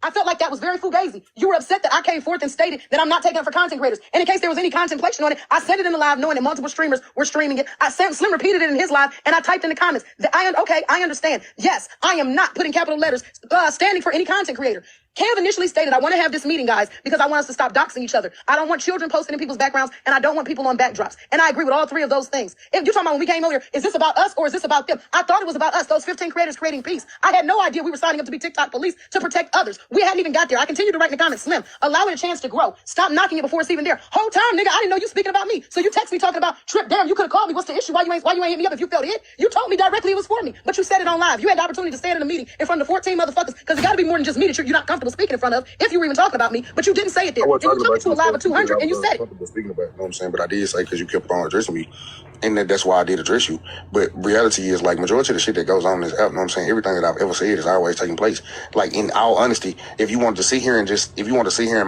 I felt like that was very fugazi. You were upset that I came forth and stated that I'm not taking up for content creators. And in case there was any contemplation on it, I said it in the live knowing that multiple streamers were streaming it. Slim repeated it in his live and I typed in the comments that I understand. Yes, I am not putting capital letters standing for any content creator. Kev initially stated, I want to have this meeting, guys, because I want us to stop doxing each other. I don't want children posting in people's backgrounds, and I don't want people on backdrops. And I agree with all three of those things. If you're talking about when we came over here, is this about us or is this about them? I thought it was about us, those 15 creators creating peace. I had no idea we were signing up to be TikTok police to protect others. We hadn't even got there. I continued to write in the comments, Slim, allow it a chance to grow. Stop knocking it before it's even there. Whole time, nigga, I didn't know you speaking about me. So you text me talking about Trip, damn, you could have called me. What's the issue? Why you ain't hit me up if you felt it? You told me directly it was for me, but you said it on live. You had the opportunity to say it in a meeting in front of 14 motherfuckers, because it got to be more than just me that you're not comfortable speaking in front of, if you were even talking about me, but you didn't say it there. And you took me to a live of 200 and you said it. Speaking about, you know what I'm saying? But I did say, because you kept on addressing me, and that's why I did address you. But reality is, like, majority of the shit that goes on in this app, you know what I'm saying? Everything that I've ever said is always taking place. Like, in all honesty, if you want to sit here and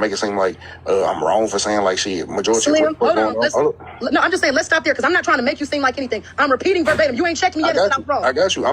make it seem like I'm wrong for saying, like, shit, majority Slim, of what's going on. No, I'm just saying, let's stop there, because I'm not trying to make you seem like anything. I'm repeating verbatim. You ain't checked me yet, and I'm wrong. I got you. I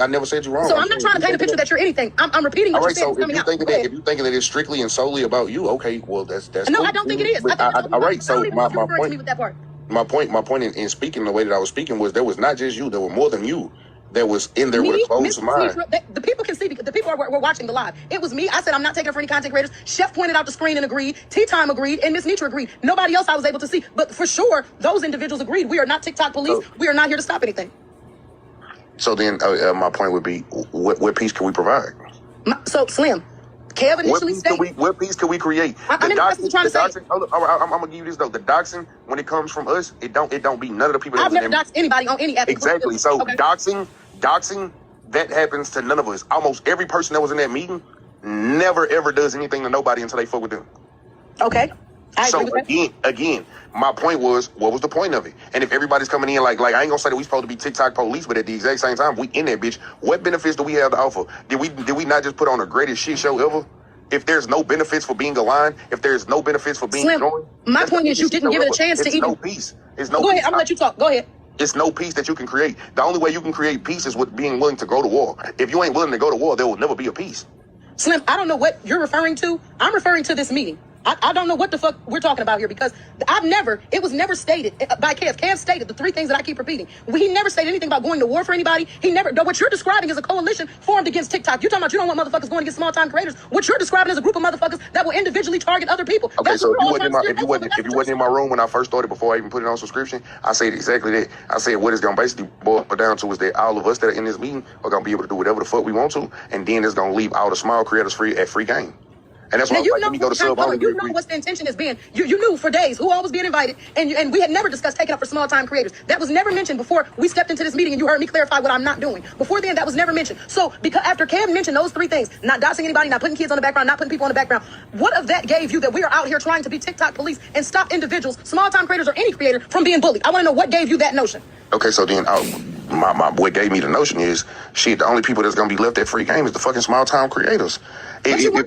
never said you wrong. So I'm not trying to paint a picture that you're anything. I'm repeating what you said. All right, so if you're thinking that it's strictly and solely about you, okay, well, that's no, cool. I don't think it is. All right, so my point. Me with that part. My point in speaking the way that I was speaking was there was not just you, there were more than you that was in there with a closed mind. The people can see, because the people were watching the live. It was me. I said I'm not taking it for any content creators. Chef pointed out the screen and agreed. Tea Time agreed, and Miss Nitra agreed. Nobody else I was able to see, but for sure those individuals agreed. We are not TikTok police. We are not here to stop anything. So then my point would be, what peace can we provide? So Slim, Kev initially stated, what peace can we create? I'm gonna give you this though. The doxing, when it comes from us, it don't be none of the people. I've never doxed anybody on any app. Exactly. So okay. doxing, that happens to none of us. Almost every person that was in that meeting never ever does anything to nobody until they fuck with them. Okay. So again, my point was, what was the point of it? And if everybody's coming in like I ain't gonna say that we supposed to be TikTok police, but at the exact same time, we in that bitch. What benefits do we have to offer? Did we not just put on the greatest shit show ever? If there's no benefits for being aligned, if there's no benefits for being joined, my point is you didn't give it a chance to even. No peace. It's no. Go ahead. I'm gonna let you talk. Go ahead. It's no peace that you can create. The only way you can create peace is with being willing to go to war. If you ain't willing to go to war, there will never be a peace. Slim, I don't know what you're referring to. I'm referring to this meeting. I don't know what the fuck we're talking about here, because it was never stated by Kev. Kev stated the three things that I keep repeating. He never stated anything about going to war for anybody. What you're describing is a coalition formed against TikTok. You're talking about you don't want motherfuckers going against small time creators. What you're describing is a group of motherfuckers that will individually target other people. Okay, that's so if you wasn't in my room when I first started, before I even put it on subscription, I said exactly that. I said what it's gonna basically boil down to is that all of us that are in this meeting are gonna be able to do whatever the fuck we want to, and then it's gonna leave all the small creators free at free game. And that's why let me go to sub. You know what the intention has been. You knew for days who all was being invited, and we had never discussed taking up for small time creators. That was never mentioned before we stepped into this meeting, and you heard me clarify what I'm not doing. Before then, that was never mentioned. So because after Cam mentioned those three things, not doxing anybody, not putting kids on the background, not putting people on the background, what of that gave you that we are out here trying to be TikTok police and stop individuals, small time creators or any creator, from being bullied? I want to know what gave you that notion. Okay, so then what gave me the notion is, shit, the only people that's gonna be left at free game is the fucking small time creators. If you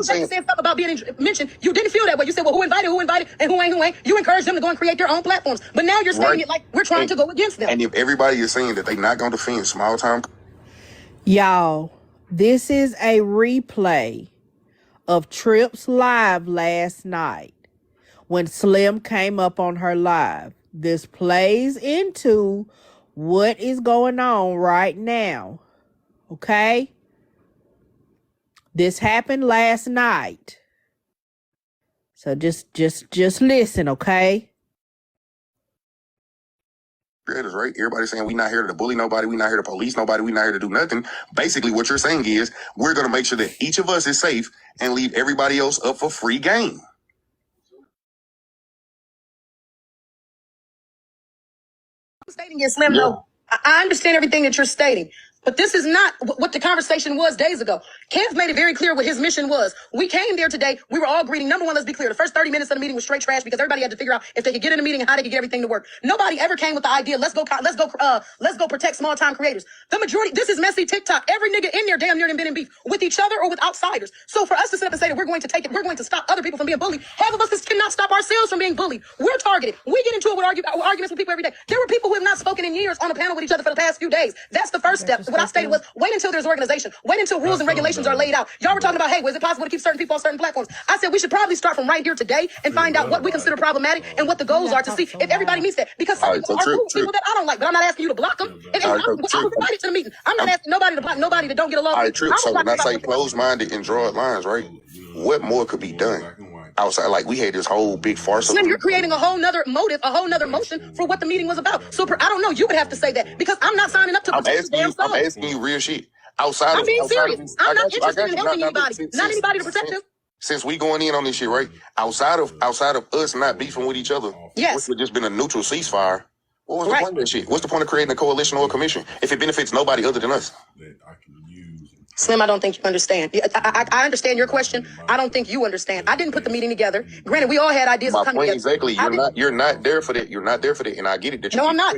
said something about being mentioned, you didn't feel that way. You said, well, who invited, and who ain't. You encouraged them to go and create their own platforms. But now you're saying it like we're trying to go against them. And if everybody is saying that they're not going to defend small time. Y'all, this is a replay of Trip's live last night when Slim came up on her live. This plays into what is going on right now. Okay? This happened last night. So just listen, okay? Creators, right? Everybody's saying we're not here to bully nobody, we're not here to police nobody, we're not here to do nothing. Basically, what you're saying is we're going to make sure that each of us is safe and leave everybody else up for free game. I'm stating it, Slim. No, I understand everything that you're stating. But this is not what the conversation was days ago. Kev made it very clear what his mission was. We came there today. We were all greeting. Number one, let's be clear. The first 30 minutes of the meeting was straight trash because everybody had to figure out if they could get in a meeting and how they could get everything to work. Nobody ever came with the idea, let's go protect small time creators. The majority, this is messy TikTok. Every nigga in there damn near been in beef with each other or with outsiders. So for us to sit up and say that we're going to stop other people from being bullied, half of us cannot stop ourselves from being bullied. We're targeted. We get into it with arguments with people every day. There were people who have not spoken in years on a panel with each other for the past few days. That's the first step. what I stated was, wait until there's organization. Wait until rules and regulations are laid out. Y'all were talking about, hey, was it possible to keep certain people on certain platforms? I said we should probably start from right here today and find out what we consider problematic and what the goals are to see if everybody meets that. Because some people are cool people that I don't like, but I'm not asking you to block them. And I was invited to the meeting. I'm not asking nobody to block nobody that don't get along. All right, Trip. So when I say closed-minded and draw lines, right? What more could be done outside? Like we had this whole big farce. Slim, you're creating a whole nother motive, a whole nother motion for what the meeting was about. So I don't know. You would have to say that because I'm not signing up to. I'm asking you real shit. Outside I'm being of, serious. I'm not interested in helping not, anybody. Not anybody to protect them. Since we going in on this shit, right? Outside of us not beefing with each other, yes, which would just been a neutral ceasefire. What was the point of that shit? What's the point of creating a coalition or a commission if it benefits nobody other than us? Slim, I don't think you understand. I understand your question. I don't think you understand. I didn't put the meeting together. Granted, we all had ideas of coming together. Exactly. You're not there for that. You're not there for that. And I get it. No, I'm not.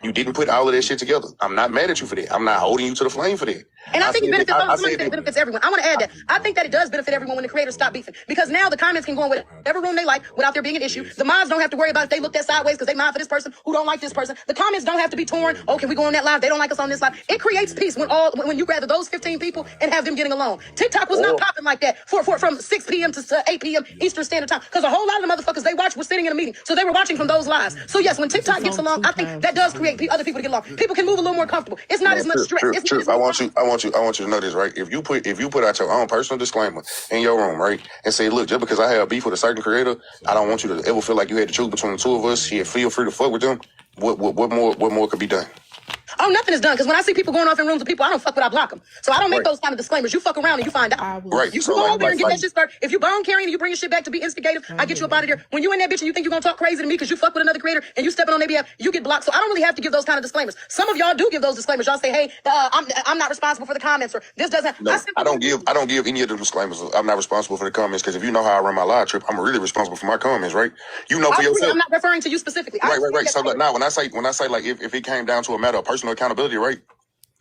You didn't put all of that shit together. I'm not mad at you for that. I'm not holding you to the flame for that. And I think it benefits it benefits everyone. I want to add that. I think that it does benefit everyone when the creators stop beefing. Because now the comments can go in whatever room they like without there being an issue. The mods don't have to worry about if they looked at sideways because they mod for this person who don't like this person. The comments don't have to be torn. Oh, can we go on that live? They don't like us on this live. It creates peace when you gather those 15 people and have them getting along. TikTok was not popping like that from 6 p.m. to 8 p.m. Eastern Standard Time. Because a whole lot of the motherfuckers they watched were sitting in a meeting. So they were watching from those lives. So yes, when TikTok gets along, I think that does create other people to get along. People can move a little more comfortable. It's not as much stress. Truth. I want you to know this, right? If you put out your own personal disclaimer in your room, right, and say, look, just because I have beef with a certain creator, I don't want you to ever feel like you had to choose between the two of us. Yeah, feel free to fuck with them. What more could be done? Oh, nothing is done. Because when I see people going off in rooms with people, I don't fuck with, I block them. So I don't make those kind of disclaimers. You fuck around and you find out. Right. You go over there and get that shit started. If you bone carrying and you bring your shit back to be instigative, I get you up out of there. When you in that bitch and you think you're going to talk crazy to me because you fuck with another creator and you stepping on their behalf, you get blocked. So I don't really have to give those kind of disclaimers. Some of y'all do give those disclaimers. Y'all say, hey, I'm not responsible for the comments or this doesn't. No, I don't give any of the disclaimers. I'm not responsible for the comments because if you know how I run my live trip, I'm really responsible for my comments, right? You know for yourself. I'm not referring to you specifically. Right. So like now when I say like if it came down to a matter of personal accountability, right?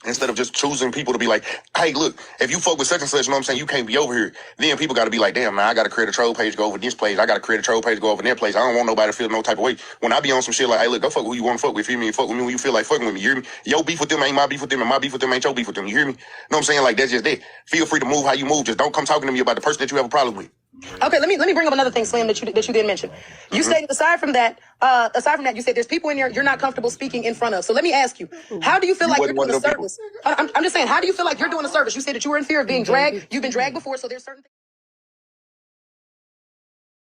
Instead of just choosing people to be like, hey, look, if you fuck with such and such, you know what I'm saying, you can't be over here. Then people got to be like, damn, man, I got to create a troll page, go over this place. I got to create a troll page, go over that place. I don't want nobody to feel no type of way. When I be on some shit like, hey, look, go fuck who you want to fuck with. Feel me? Fuck with me when you feel like fucking with me. You hear me? Your beef with them ain't my beef with them, and my beef with them ain't your beef with them. You hear me? You know what I'm saying? Like, that's just it. Feel free to move how you move. Just don't come talking to me about the person that you have a problem with. Okay, let me bring up another thing, Slim, that you didn't mention. You stated aside from that, you said there's people in here you're not comfortable speaking in front of. So let me ask you, how do you feel like you're doing a service? I'm just saying, how do you feel like you're doing a service? You said that you were in fear of being dragged. You've been dragged before, so there's certain things.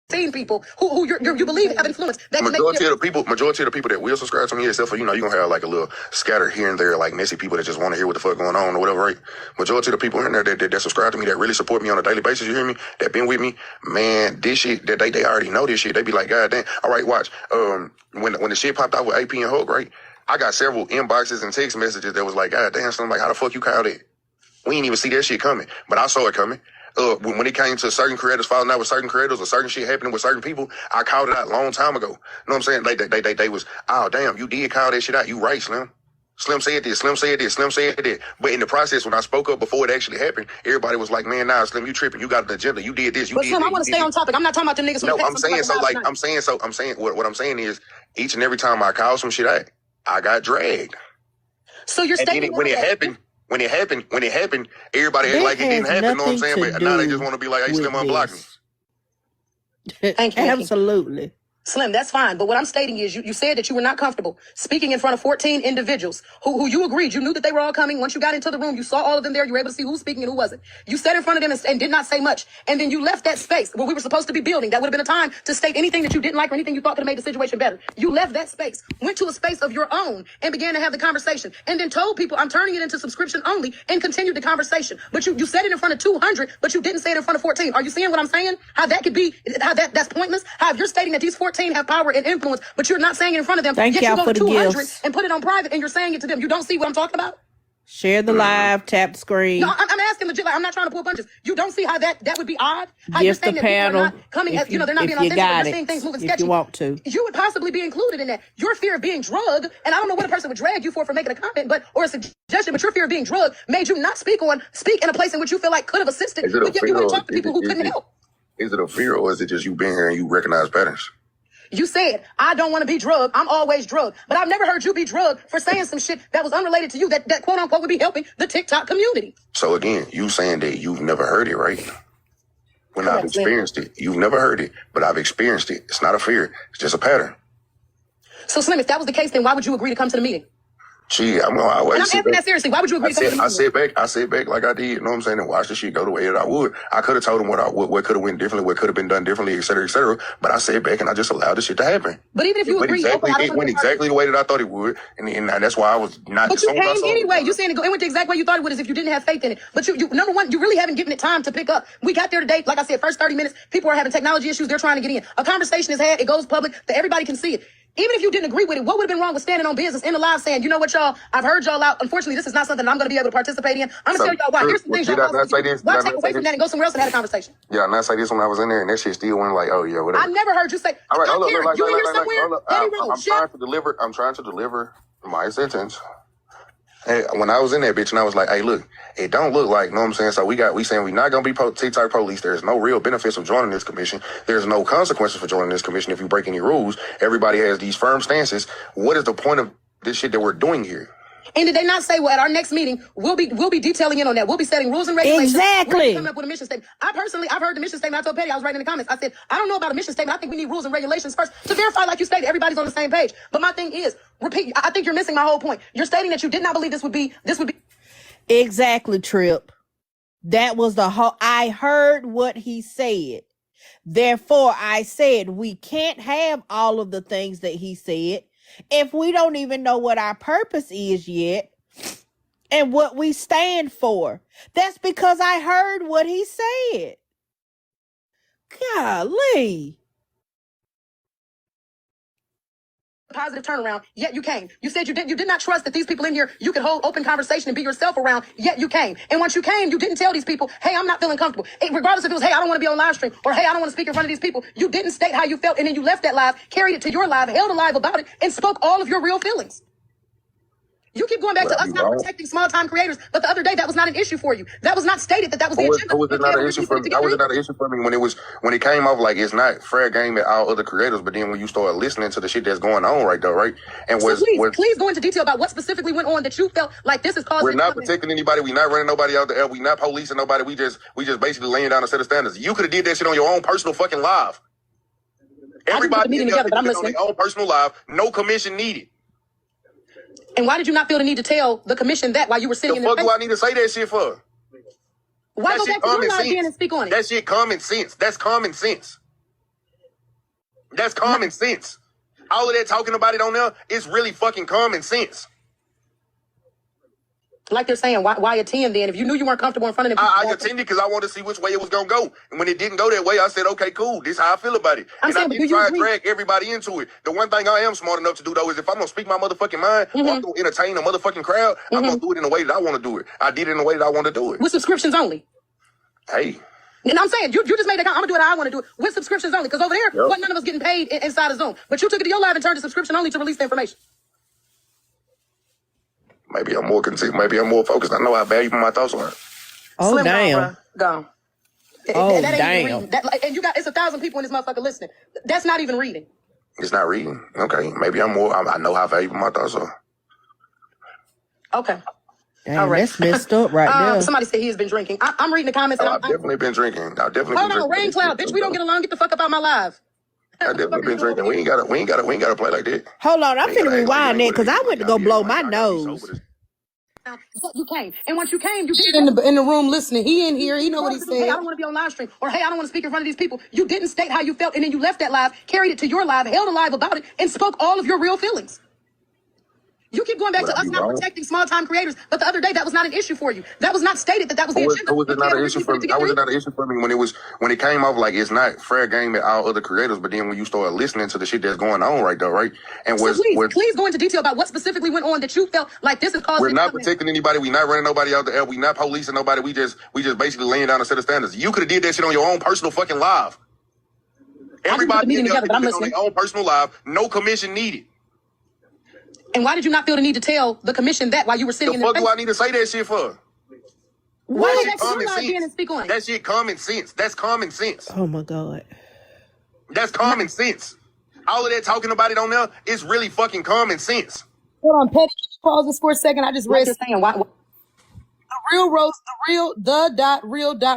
Seeing people who you believe have influence. That majority of the people that will subscribe to me, except for you're gonna have like a little scatter here and there, like messy people that just want to hear what the fuck going on or whatever, right? Majority of the people in there that subscribe to me, that really support me on a daily basis, you hear me? That been with me, man. This shit that they already know this shit. They be like, God damn. All right, watch. When the shit popped out with AP and Hulk, right? I got several inboxes and text messages that was like, God damn, something like, how the fuck you called it? We didn't even see that shit coming, but I saw it coming. When it came to certain creators falling out with certain creators or certain shit happening with certain people, I called it out a long time ago. You know what I'm saying? They was, oh damn, you did call that shit out. You right, Slim. Slim said this, Slim said this, Slim said that. But in the process, when I spoke up before it actually happened, everybody was like, man, nah, Slim, you tripping. You got an agenda. You did this. You did Slim, that. I want to stay on topic. I'm not talking about them niggas. No, I'm saying what I'm saying is each and every time I call some shit out, I got dragged. So you're stating when it happened, everybody act like it didn't happen, you know what I'm saying? But now they just want to be like, hey, Slim, unblock me. Thank you. Absolutely. Slim, that's fine. But what I'm stating is you said that you were not comfortable speaking in front of 14 individuals who you agreed. You knew that they were all coming. Once you got into the room, you saw all of them there. You were able to see who was speaking and who wasn't. You sat in front of them and did not say much. And then you left that space where we were supposed to be building. That would have been a time to state anything that you didn't like or anything you thought could have made the situation better. You left that space, went to a space of your own and began to have the conversation and then told people I'm turning it into subscription only and continued the conversation. But you said it in front of 200, but you didn't say it in front of 14. Are you seeing what I'm saying? How that could be, that's pointless? How if you're stating that these 14 have power and influence, but you're not saying it in front of them. Thank yet y'all you go for to the 200 gifts. and put it on private and you're saying it to them. You don't see what I'm talking about? Share the live, tap the screen. No, I'm asking legit. Like, I'm not trying to pull punches. You don't see how that would be odd? How you're Gift saying the that people panel. are not coming, If they're not being you authentic, got they're it. saying things moving If sketchy. you want to. You would possibly be included in that. Your fear of being drugged, and I don't know what a person would drag you for making a comment, or a suggestion, but your fear of being drugged made you not speak in a place in which you feel like could have assisted, but yet you wouldn't talk to people who couldn't help. Is it a fear or is it just you being here and you recognize patterns? You said, I don't want to be drugged. I'm always drugged. But I've never heard you be drugged for saying some shit that was unrelated to you that quote unquote would be helping the TikTok community. So again, you saying that you've never heard it, right? When I've experienced it. You've never heard it, but I've experienced it. It's not a fear. It's just a pattern. So Slim, if that was the case, then why would you agree to come to the meeting? Gee, I'm asking that seriously. Why would you agree to come to the meeting? I sit back like I did, you know what I'm saying, and watch the shit go the way that I would. I could have told him what could have went differently, what could have been done differently, et cetera, but I sat back and I just allowed the shit to happen. But even if you agree, it went exactly the way that I thought it would, and that's why I was not. But you came anyway. You saying it went the exact way you thought it would, as if you didn't have faith in it. But you number one, you really haven't given it time to pick up. We got there today, like I said, first 30 minutes, people are having technology issues. They're trying to get in. A conversation is had. It goes public that everybody can see it. Even if you didn't agree with it, what would have been wrong with standing on business in the live saying, you know what, y'all, I've heard y'all out. Unfortunately, this is not something I'm going to be able to participate in. I'm going to tell y'all why. Here's some things y'all why take away from that and go somewhere else and have a conversation? Yeah, and I say this when I was in there, and that shit still went like, oh, yeah, whatever. I never heard you say, all right, hold up, you in here somewhere? I'm trying to deliver my sentence. Hey, when I was in that bitch and I was like, hey, look, it don't look like, you know what I'm saying? So we saying we're not going to be TikTok police. There's no real benefits of joining this commission. There's no consequences for joining this commission if you break any rules. Everybody has these firm stances. What is the point of this shit that we're doing here? And did they not say, well, at our next meeting, we'll be detailing in on that. We'll be setting rules and regulations. Exactly. We're coming up with a mission statement. I've heard the mission statement. I told Petty, I was writing in the comments. I said, I don't know about a mission statement. I think we need rules and regulations first to verify, like you stated, everybody's on the same page. But my thing is, I think you're missing my whole point. You're stating that you did not believe this would be. Exactly, Trip. That was the whole, I heard what he said. Therefore, I said we can't have all of the things that he said if we don't even know what our purpose is yet and what we stand for. That's because I heard what he said. Golly. Positive turnaround, yet you came. You said you did not trust that these people in here, you could hold open conversation and be yourself around, yet you came. And once you came, you didn't tell these people, hey, I'm not feeling comfortable. Regardless if it was, hey, I don't want to be on live stream, or hey, I don't want to speak in front of these people. You didn't state how you felt, and then you left that live, carried it to your live, held a live about it, and spoke all of your real feelings. You keep going back to us not protecting small-time creators, but the other day that was not an issue for you. That was not stated that was the agenda. Was it not an issue for me? How was it not an issue for me when it came off like it's not fair game at all other creators, but then when you start listening to the shit that's going on right there, right? And please go into detail about what specifically went on that you felt like this is causing. We're not protecting anybody. We're not running nobody out there. We're not policing nobody. We just basically laying down a set of standards. You could have did that shit on your own personal fucking live. Everybody together, but I'm listening. On their own personal live, no commission needed. And why did you not feel the need to tell the commission that while you were sitting in the fuck do I need to say that shit for? Why go back to your live again and speak on it? That shit common sense. That's common sense. That's common sense. All of that talking about it on there is really fucking common sense. Like they're saying, why attend then? If you knew you weren't comfortable in front of them. I attended because I wanted to see which way it was going to go. And when it didn't go that way, I said, okay, cool. This is how I feel about it. I didn't try to drag everybody into it. The one thing I am smart enough to do, though, is if I'm going to speak my motherfucking mind, or I'm going to entertain a motherfucking crowd, I'm going to do it in the way that I want to do it. I did it in the way that I want to do it. With subscriptions only. Hey. And I'm saying, you just made that. I'm going to do it how I want to do it. With subscriptions only. Because over there, wasn't none of us getting paid inside of Zoom. But you took it to your live and turned to subscription only to release the information. Maybe I'm more focused. I know how valuable my thoughts are. Oh, Slim damn. Gone. Oh, that ain't damn. reading. And you got, it's 1,000 people in this motherfucker listening. That's not even reading. It's not reading. Okay. Maybe I know how valuable my thoughts are. Okay. Damn, all right. That's messed up right there. Somebody said he has been drinking. I'm reading the comments. I've definitely been drinking. Hold on, Rain Cloud, bitch. We don't get along. Get the fuck up out my live. I definitely been drinking. We ain't gotta play like that. Hold on, I'm finna rewind that because I went to go blow my nose. You came, and once you came, you did in the room listening. He in here. He know what he said. Hey, I don't want to be on live stream, or hey, I don't want to speak in front of these people. You didn't state how you felt, and then you left that live, carried it to your live, held a live about it, and spoke all of your real feelings. You keep going back to us not protecting small-time creators, but the other day that was not an issue for you. That was not stated that was the agenda. How was it not an issue for me? How was it not an issue for me when it came off like it's not fair game at all other creators, but then when you start listening to the shit that's going on right there, right? And please go into detail about what specifically went on that you felt like this is causing. We're not protecting anybody. We're not running nobody out there. We're not policing nobody. We just basically laying down a set of standards. You could have did that shit on your own personal fucking live. Everybody together, on their own personal live, no commission needed. And why did you not feel the need to tell the commission that while you were sitting in the fuck do I need to say that shit for? Why did you log in and speak on it? That shit common sense. That's common sense. Oh my God. That's common sense. All of that talking about it on there is really fucking common sense. Hold on, Petty. Pause this for a second. I just Like read you're saying, why?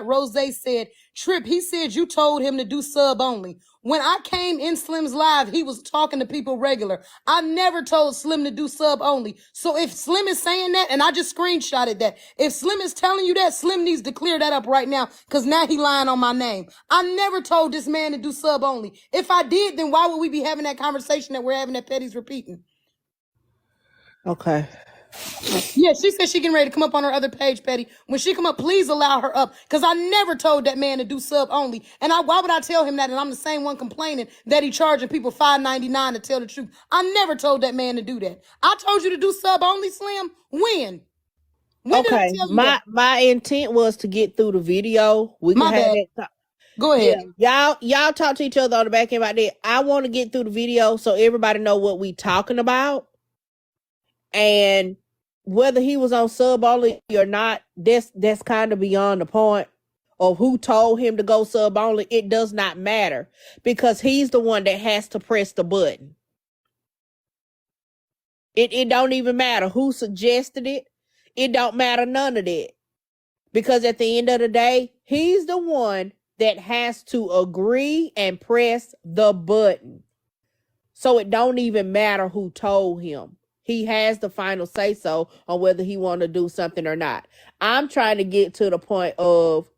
Rose said, Trip, he said you told him to do sub only. When I came in Slim's live, he was talking to people regular. I never told Slim to do sub only. So if Slim is saying that, and I just screenshotted that, if Slim is telling you that, Slim needs to clear that up right now, because now he lying on my name. I never told this man to do sub only. If I did, then why would we be having that conversation that we're having that Petty's repeating? Okay. Yeah, she said she getting ready to come up on her other page, Petty. When she come up, please allow her up, because I never told that man to do sub only. And why would I tell him that? And I'm the same one complaining that he charging people $5.99 to tell the truth. I never told that man to do that. I told you to do sub only, Slim. When? When did I Okay. tell you that? My intent was to get through the video. We can My have bad. that. Go ahead. Yeah. Y'all talk to each other on the back end about that. I want to get through the video so everybody know what we talking about. And whether he was on sub only or not, that's kind of beyond the point of who told him to go sub only. It does not matter because he's the one that has to press the button. It don't even matter who suggested it. It don't matter none of that. Because at the end of the day, he's the one that has to agree and press the button. So it don't even matter who told him. He has the final say so on whether he want to do something or not. I'm trying to get to the point of,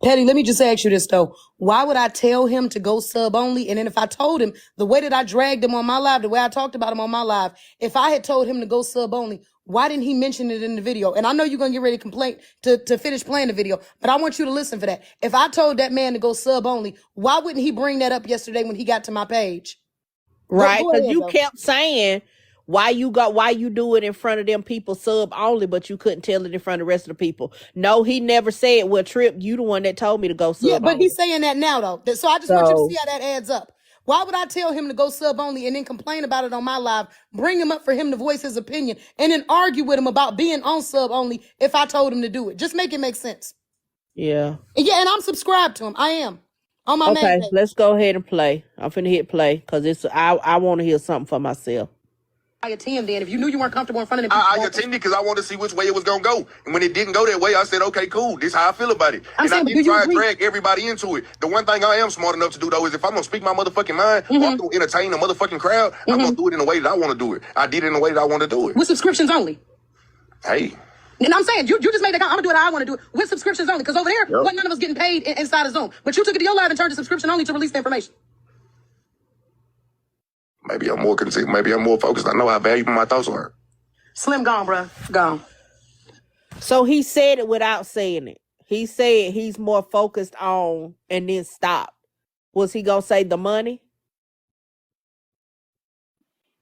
Petty, let me just ask you this, though. Why would I tell him to go sub only? And then if I told him, the way that I dragged him on my live, the way I talked about him on my live, if I had told him to go sub only, why didn't he mention it in the video? And I know you're going to get ready to complain to finish playing the video, but I want you to listen for that. If I told that man to go sub only, why wouldn't he bring that up yesterday when he got to my page? right? Go Because ahead, you though. kept saying why you do it in front of them people sub only, but you couldn't tell it in front of the rest of the people. No, he never said, well, Trip, you the one that told me to go sub Yeah, but only. he's saying that now, though. So I just want you to see how that adds up. Why would I tell him to go sub only and then complain about it on my live, bring him up for him to voice his opinion, and then argue with him about being on sub only if I told him to do it? Just make it make sense. Yeah. Yeah, and I'm subscribed to him. I am. On my main Okay, page. let's go ahead and play. I'm finna hit play because I want to hear something for myself. I attend then. If you knew you weren't comfortable in front of them I attended because I wanted to see which way it was going to go. And when it didn't go that way, I said, okay, cool. This is how I feel about it. I'm and saying, I but do didn't you try and agree? drag everybody into it. The one thing I am smart enough to do, though, is if I'm going to speak my motherfucking mind or I'm going to entertain a motherfucking crowd, I'm going to do it in the way that I want to do it. I did it in the way that I want to do it. With subscriptions only. Hey. And I'm saying, you just made that comment. I'm going to do it how I want to do it. With subscriptions only. Because over there, wasn't none of us getting paid inside of Zoom. But you took it to your live and turned to subscription only to release the information. Maybe I'm more concerned. Maybe I'm more focused. I know how valuable my thoughts are. Slim gone, bro. Gone. So he said it without saying it. He said he's more focused on and then stopped. Was he gonna say the money?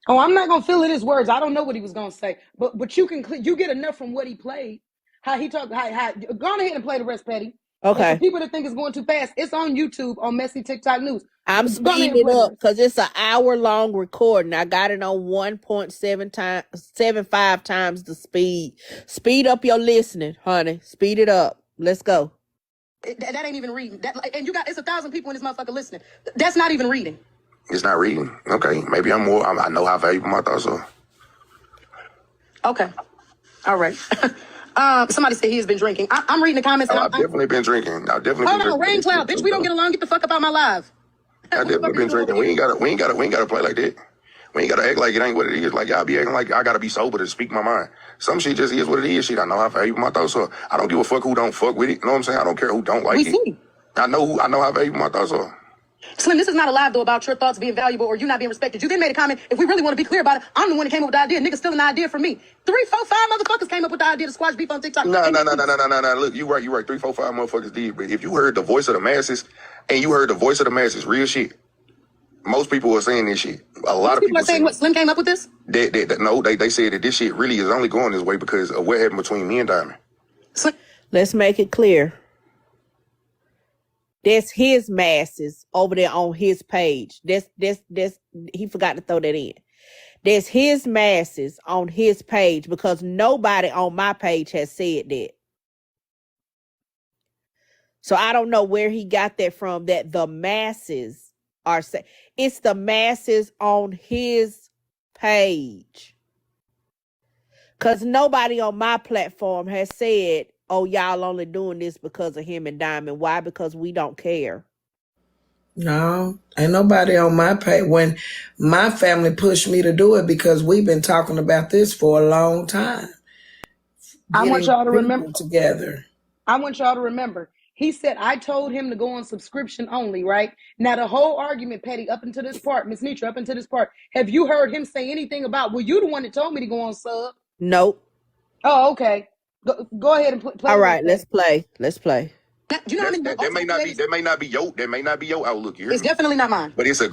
Oh, I'm not gonna fill in his words. I don't know what he was gonna say, but you get enough from what he played. How he talked. How go on ahead and play the rest, Petty. And for Okay. people that think it's going too fast, it's on YouTube on Messy TikTok News. I'm Go ahead speeding and it play the up rest. because it's an hour-long recording. I got it on 1.75 times the speed. Speed up your listening, honey. Speed it up. Let's go. That ain't even reading. And it's 1,000 people in this motherfucker listening. That's not even reading. It's not reading. Okay. Maybe I'm more. I know how valuable my thoughts are. Okay. All right. Somebody said he has been drinking. I'm reading the comments. I've definitely been drinking. I've definitely been drinking. Rain cloud, bitch. We don't get along. Get the fuck up out my live. I've definitely been drinking. We ain't gotta play like that. We ain't gotta act like it ain't what it is. Like y'all be acting like I gotta be sober to speak my mind. Some shit just is what it is. Shit, I know how valuable my thoughts are. I don't give a fuck who don't fuck with it. You know what I'm saying? I don't care who don't like it. See. I know how valuable my thoughts are. Slim, this is not a live, though, about your thoughts being valuable or you not being respected. You then made a comment. If we really want to be clear about it, I'm the one that came up with the idea. Nigga stealing the idea from me. 3, 4, 5 motherfuckers came up with the idea to squash beef on TikTok. No. Look, you right. 3, 4, 5 motherfuckers did. But if you heard the voice of the masses, real shit. Most people are saying this shit. A lot of people are saying what Slim came up with this? They said that this shit really is only going this way because of what happened between me and Diamond. Slim. Let's make it clear. That's his masses over there on his page. That's he forgot to throw that in. There's his masses on his page because nobody on my page has said that. So I don't know where he got that from, that the masses are saying. It's the masses on his page. Because nobody on my platform has said, oh, y'all only doing this because of him and Diamond. Why? Because we don't care. No, ain't nobody on my page. When my family pushed me to do it, because we've been talking about this for a long time. I want Getting y'all to remember. people together. I want y'all to remember. He said, I told him to go on subscription only, right? Now, the whole argument, Petty, up until this part, Miss Nitra, up until this part, have you heard him say anything about, well, you the one that told me to go on sub? Nope. Oh, okay. Go ahead and play. All right, let's play. Let's play. Do you know how many that may not be your outlook. You hear It's me? definitely not mine. But it's an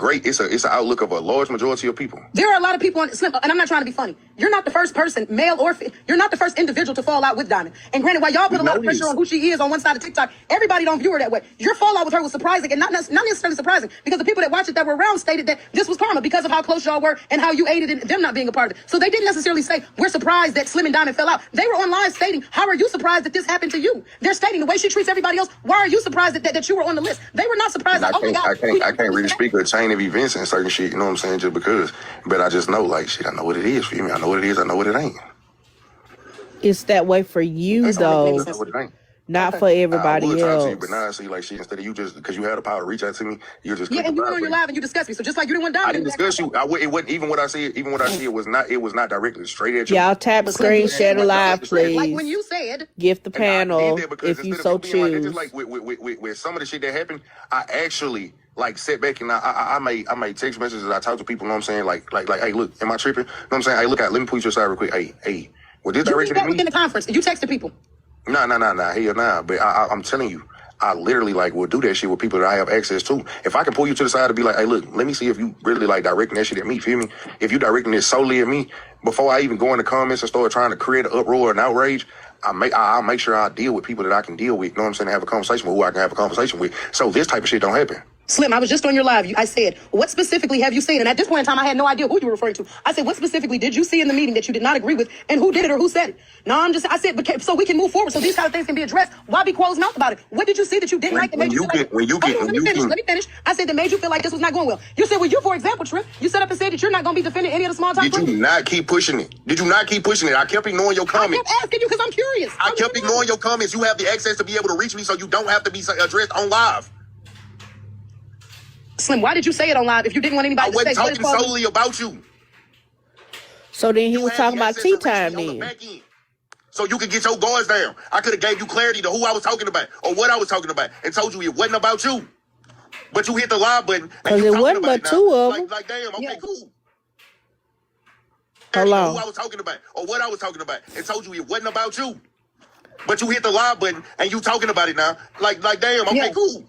outlook of a large majority of people. There are a lot of people on Slim, and I'm not trying to be funny. You're not the first person, male or you're not the first individual to fall out with Diamond. And granted, while y'all put a lot of pressure on who she is on one side of TikTok, everybody don't view her that way. Your fallout with her was surprising, and not necessarily surprising, because the people that watched it that were around stated that this was karma because of how close y'all were and how you aided in them not being a part of it. So they didn't necessarily say, we're surprised that Slim and Diamond fell out. They were on live stating, how are you surprised that this happened to you? They're stating the way she treats everybody else. Why are you surprised that you were on the list? They were not surprised. I can't really speak of a chain of events and certain shit, you know what I'm saying, just because. But I just know, like, shit, I know what it is, feel me? I know what it is, I know what it ain't. It's that way for you, though. Not for everybody else. I would talk to you, but now I see, like, shit, instead of you just, because you had the power to reach out to me, you just and you went on your live and you discussed me. So just like you didn't want Diamond. I didn't discuss you. It wasn't even what I said. Even what I said was not directly straight at you. Y'all tap screen share the live, please. Like when you said, gift the panel if you so choose. Like, with some of the shit that happened, I actually like sit back and I made text messages. I talk to people. You know what I'm saying? Like, hey, look, am I tripping? You know what I'm saying? Hey, look, let me put you aside real quick. Hey, well, this direction you within the conference. You texted people. Nah, hell nah. But I'm telling you, I literally like will do that shit with people that I have access to. If I can pull you to the side and be like, hey, look, let me see if you really like directing that shit at me, feel me? If you directing it solely at me, before I even go in the comments and start trying to create an uproar and outrage, I'll make sure I deal with people that I can deal with, you know what I'm saying, have a conversation with who I can have a conversation with. So this type of shit don't happen. Slim, I was just on your live. I said, what specifically have you seen? And at this point in time, I had no idea who you were referring to. I said, what specifically did you see in the meeting that you did not agree with? And who did it or who said it? No, I said, but so we can move forward so these kind of things can be addressed. Why be closed mouth about it? What did you see that you didn't like that made you feel like... Let me finish. I said that made you feel like this was not going well. You said, well, you, for example, Trip, you set up and said that you're not going to be defending any of the small time... Did you not keep pushing it? I kept ignoring your comments. I kept asking you because I'm curious. I kept ignoring your comments. You have the access to be able to reach me so you don't have to be addressed on live. Slim, why did you say it on live if you didn't want anybody to say... I wasn't talking solely about you. So then he was talking about tea time then. So you could get your guards down. I could have gave you clarity to who I was talking about or what I was talking about and told you it wasn't about you. But you hit the live button. Because it wasn't but two of them. Like, damn, okay, cool. Hold on. Who I was talking about or what I was talking about and told you it wasn't about you. But you hit the live button and you talking about it now. Like damn, okay, cool.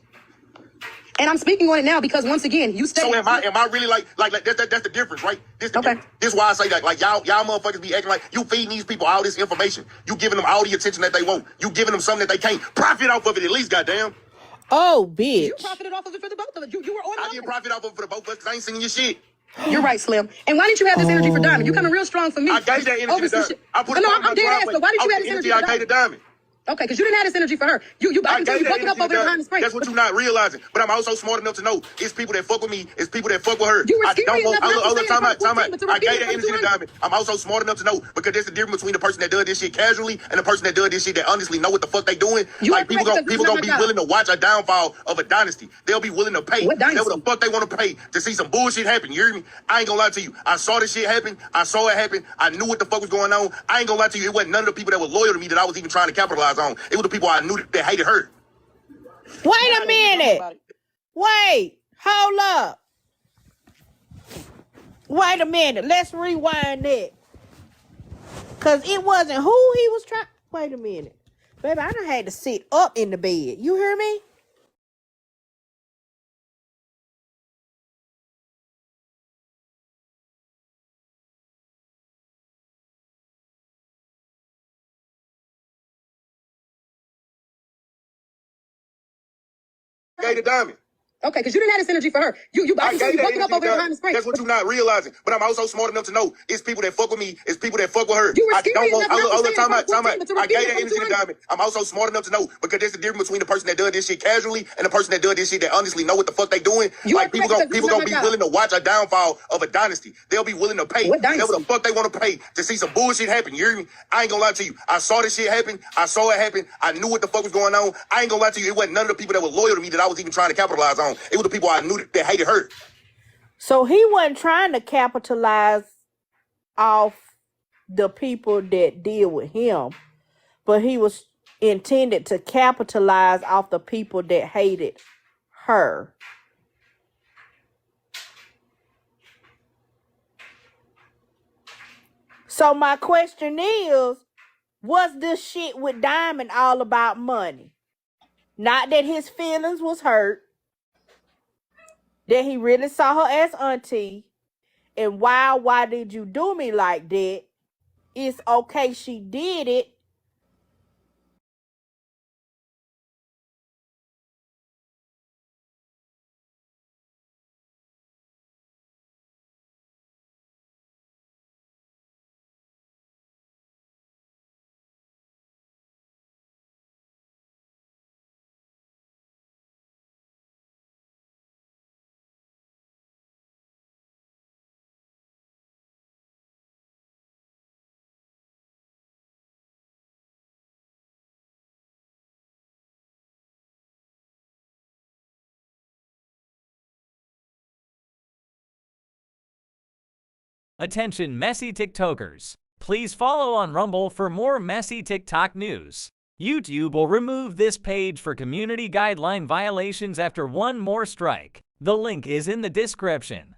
And I'm speaking on it now because once again, you said... So am I really like that's the difference, right? This is why I say that, like, y'all motherfuckers be acting like you feeding these people all this information. You giving them all the attention that they want. You giving them something that they can't profit off of it at least, goddamn. Oh, bitch. You profited off of it for the both of us. You were on I didn't profit off of it for the both of us because I ain't singing your shit. You're right, Slim. And why didn't you have this energy for Diamond? You coming real strong for me. I gave that energy to Diamond. I'm dead ass, but why did you have this energy I gave to Diamond. Okay, because you didn't have this energy for her. I can buck it up over there behind the screen. That's what you're not realizing. But I'm also smart enough to know it's people that fuck with me, it's people that fuck with her. You were scary enough not to say time out. I gave that energy to Diamond. I'm also smart enough to know because there's a difference between the person that does this shit casually and the person that does this shit that honestly know what the fuck they doing. Like people gonna be willing to watch a downfall of a dynasty. They'll be willing to pay whatever the fuck they want to pay to see some bullshit happen. You hear me? I ain't gonna lie to you. I saw this shit happen. I saw it happen. I knew what the fuck was going on. I ain't gonna lie to you. It wasn't none of the people that were loyal to me that I was even trying to capitalize on. It was the people I knew that hated her. Wait a minute. Wait. Hold up. Wait a minute. Let's rewind that. Because it wasn't who he was trying. Wait a minute. Baby, I done had to sit up in the bed. You hear me? Gave to Diamond. Okay, because you didn't have this energy for her. You I obviously got that bucking up energy over here to behind the screen. That's what you're not realizing. But I'm also smart enough to know it's people that fuck with me, it's people that fuck with her. You were I scary don't want enough not to all the stay in time. front of 14, but to I refuse gave it that from energy to 200. Diamond. I'm also smart enough to know because there's a difference between the person that does this shit casually and the person that does this shit that honestly know what the fuck they doing. You Like are people correct, because this is gonna not be my job. willing to watch a downfall of a dynasty. They'll be willing to pay What whatever the dynasty? fuck they want to pay to see some bullshit happen. You hear me? I ain't gonna lie to you. I saw this shit happen. I saw it happen. I knew what the fuck was going on. I ain't gonna lie to you. It wasn't none of the people that were loyal to me that I was even trying to capitalize on. It was the people I knew that hated her. So he wasn't trying to capitalize off the people that deal with him, but he was intended to capitalize off the people that hated her. So my question is, was this shit with Diamond all about money? Not that his feelings was hurt, that he really saw her as auntie, and why did you do me like that? It's okay, she did it. Attention messy TikTokers. Please follow on Rumble for more messy TikTok news. YouTube will remove this page for community guideline violations after one more strike. The link is in the description.